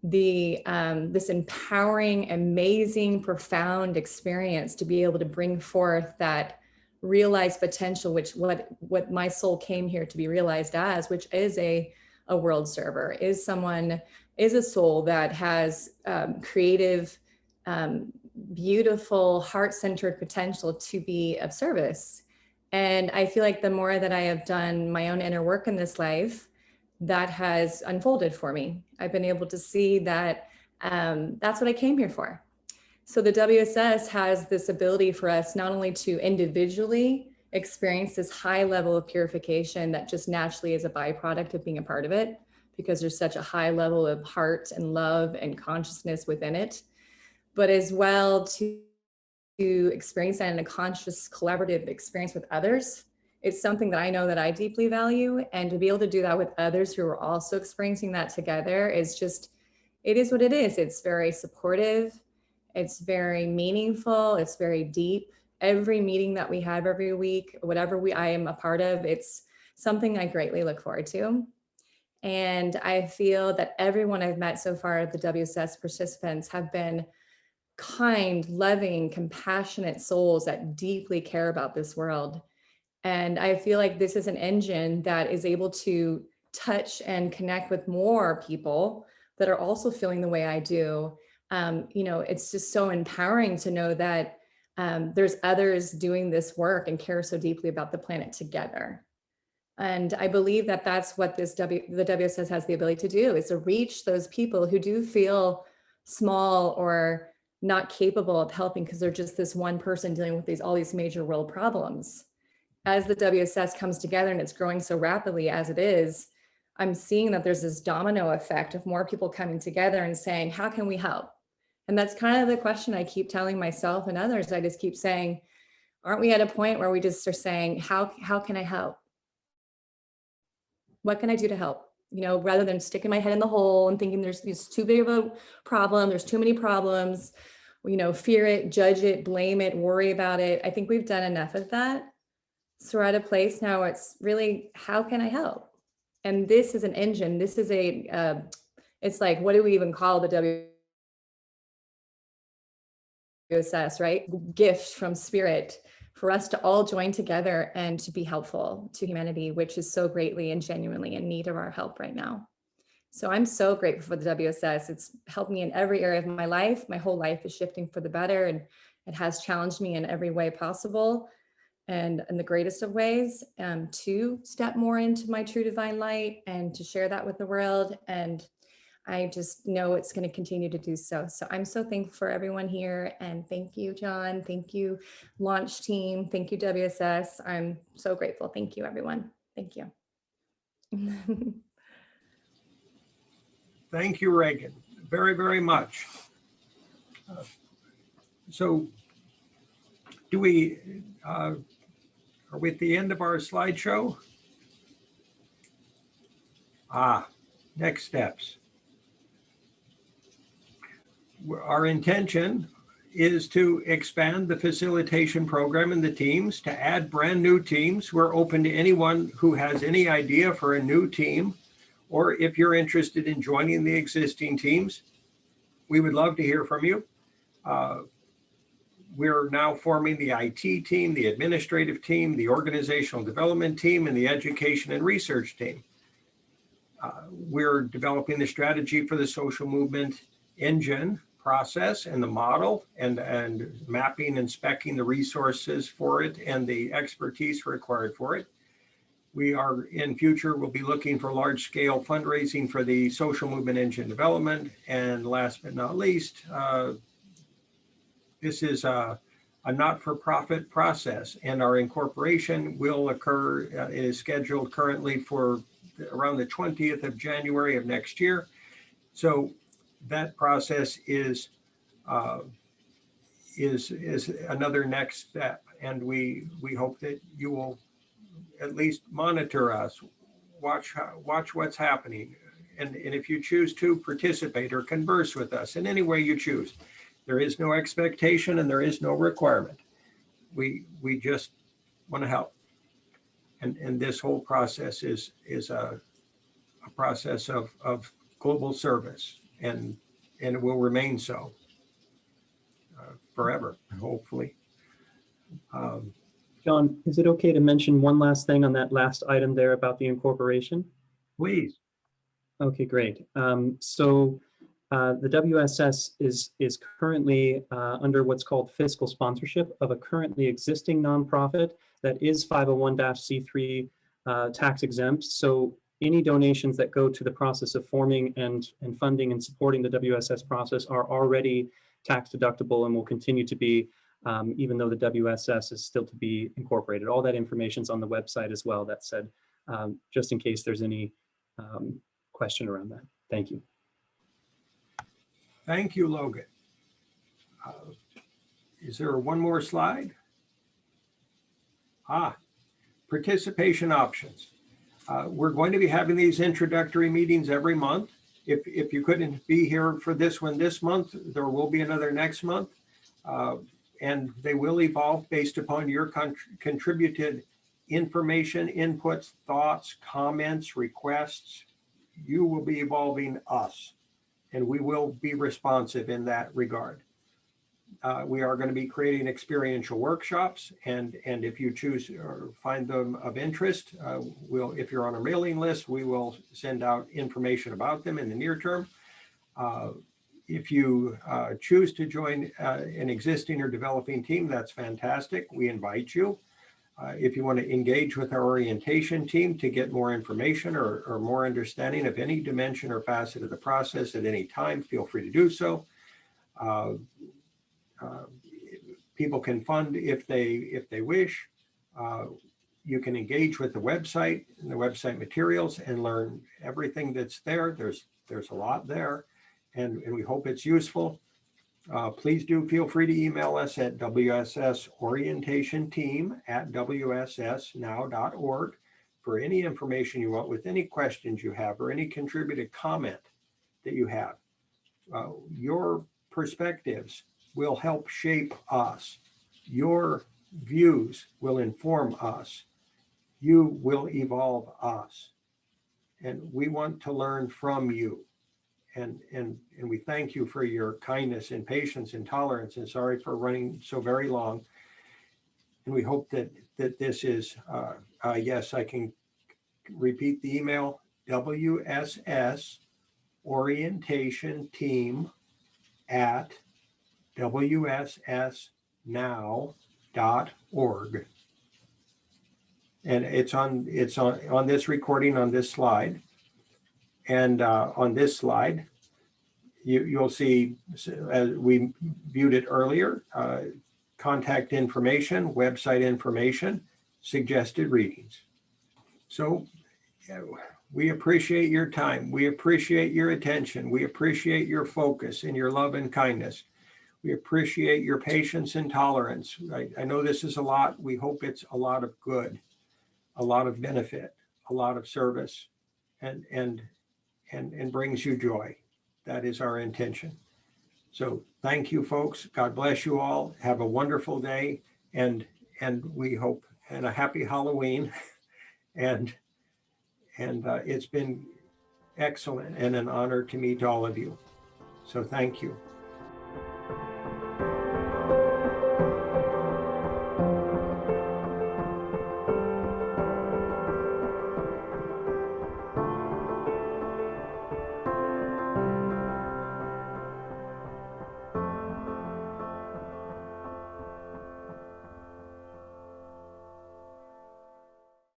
this empowering, amazing, profound experience to be able to bring forth that realized potential, which what my soul came here to be realized as, which is a world server, is a soul that has creative, beautiful, heart-centered potential to be of service. And I feel like the more that I have done my own inner work in this life, that has unfolded for me. I've been able to see that that's what I came here for. So the WSS has this ability for us not only to individually experience this high level of purification that just naturally is a byproduct of being a part of it, because there's such a high level of heart and love and consciousness within it, but as well to experience that in a conscious collaborative experience with others. It's something that I know that I deeply value, and to be able to do that with others who are also experiencing that together is just, it is what it is. It's very supportive. It's very meaningful. It's very deep. Every meeting that we have every week, whatever I am a part of, it's something I greatly look forward to. And I feel that everyone I've met so far, the WSS participants, have been kind, loving, compassionate souls that deeply care about this world. And I feel like this is an engine that is able to touch and connect with more people that are also feeling the way I do. You know, it's just so empowering to know that there's others doing this work and care so deeply about the planet together. And I believe that that's what the WSS has the ability to do, is to reach those people who do feel small or not capable of helping because they're just this one person dealing with all these major world problems. As the WSS comes together and it's growing so rapidly as it is, I'm seeing that there's this domino effect of more people coming together and saying, how can we help? And that's kind of the question I keep telling myself and others. I just keep saying, aren't we at a point where we just are saying, how can I help? What can I do to help? You know, rather than sticking my head in the hole and thinking there's too big of a problem, there's too many problems, you know, fear it, judge it, blame it, worry about it. I think we've done enough of that. So we're at a place now where it's really, how can I help? And this is an engine. This is it's like, what do we even call the WSS, right? Gift from spirit for us to all join together and to be helpful to humanity, which is so greatly and genuinely in need of our help right now. So I'm so grateful for the WSS. It's helped me in every area of my life. My whole life is shifting for the better, and it has challenged me in every way possible. And in the greatest of ways, to step more into my true divine light and to share that with the world. And I just know it's going to continue to do so. So I'm so thankful for everyone here. And thank you, John. Thank you, launch team. Thank you, WSS. I'm so grateful. Thank you, everyone. Thank you. Thank you, Reagan, very, very much. So do we, are we at the end of our slideshow? Next steps. Our intention is to expand the facilitation program and the teams, to add brand new teams. We're open to anyone who has any idea for a new team, or if you're interested in joining the existing teams, we would love to hear from you. We're now forming the IT team, the administrative team, the organizational development team, and the education and research team. We're developing the strategy for the social movement engine process and the model, and mapping and speccing the resources for it and the expertise required for it. We are in future, we'll be looking for large scale fundraising for the social movement engine development. And last but not least, this is a not-for-profit process, and our incorporation will occur, is scheduled currently for around the 20th of January of next year. So that process is another next step, and we hope that you will at least monitor us, watch what's happening, and if you choose to participate or converse with us in any way you choose. There is no expectation and there is no requirement. We just want to help, and this whole process is a process of global service, and it will remain so forever, hopefully. John, is it okay to mention one last thing on that last item there about the incorporation? Please. Okay, great. So the WSS is currently under what's called fiscal sponsorship of a currently existing nonprofit that is 501(c)(3) tax exempt. So any donations that go to the process of forming and funding and supporting the WSS process are already tax deductible and will continue to be, even though the WSS is still to be incorporated. All that information is on the website as well. That said, just in case there's any question around that. Thank you. Thank you, Logan. Is there one more slide? Participation options. We're going to be having these introductory meetings every month. If you couldn't be here for this one this month, there will be another next month. And they will evolve based upon your contributed information, inputs, thoughts, comments, requests. You will be evolving us, and we will be responsive in that regard. We are going to be creating experiential workshops, and if you choose or find them of interest, if you're on a mailing list, we will send out information about them in the near term. If you choose to join an existing or developing team, that's fantastic. We invite you. If you want to engage with our orientation team to get more information or more understanding of any dimension or facet of the process at any time, feel free to do so. people can fund if they wish. You can engage with the website and the website materials and learn everything that's there. There's a lot there, and we hope it's useful. Please do feel free to email us at wssorientationteam@wssnow.org for any information you want, with any questions you have or any contributed comment that you have. Your perspectives will help shape us. Your views will inform us. You will evolve us. And we want to learn from you. And we thank you for your kindness and patience and tolerance, and sorry for running so very long. And we hope that this is, yes, I can repeat the email, WSS orientation team @wssnow.org. And it's on this recording on this slide. And on this slide, you'll see, as we viewed it earlier, contact information, website information, suggested readings. So we appreciate your time. We appreciate your attention. We appreciate your focus and your love and kindness. We appreciate your patience and tolerance. I know this is a lot. We hope it's a lot of good, a lot of benefit, a lot of service, and brings you joy. That is our intention. So thank you, folks. God bless you all. Have a wonderful day, and we hope, and a happy Halloween. And it's been excellent and an honor to meet all of you. So thank you.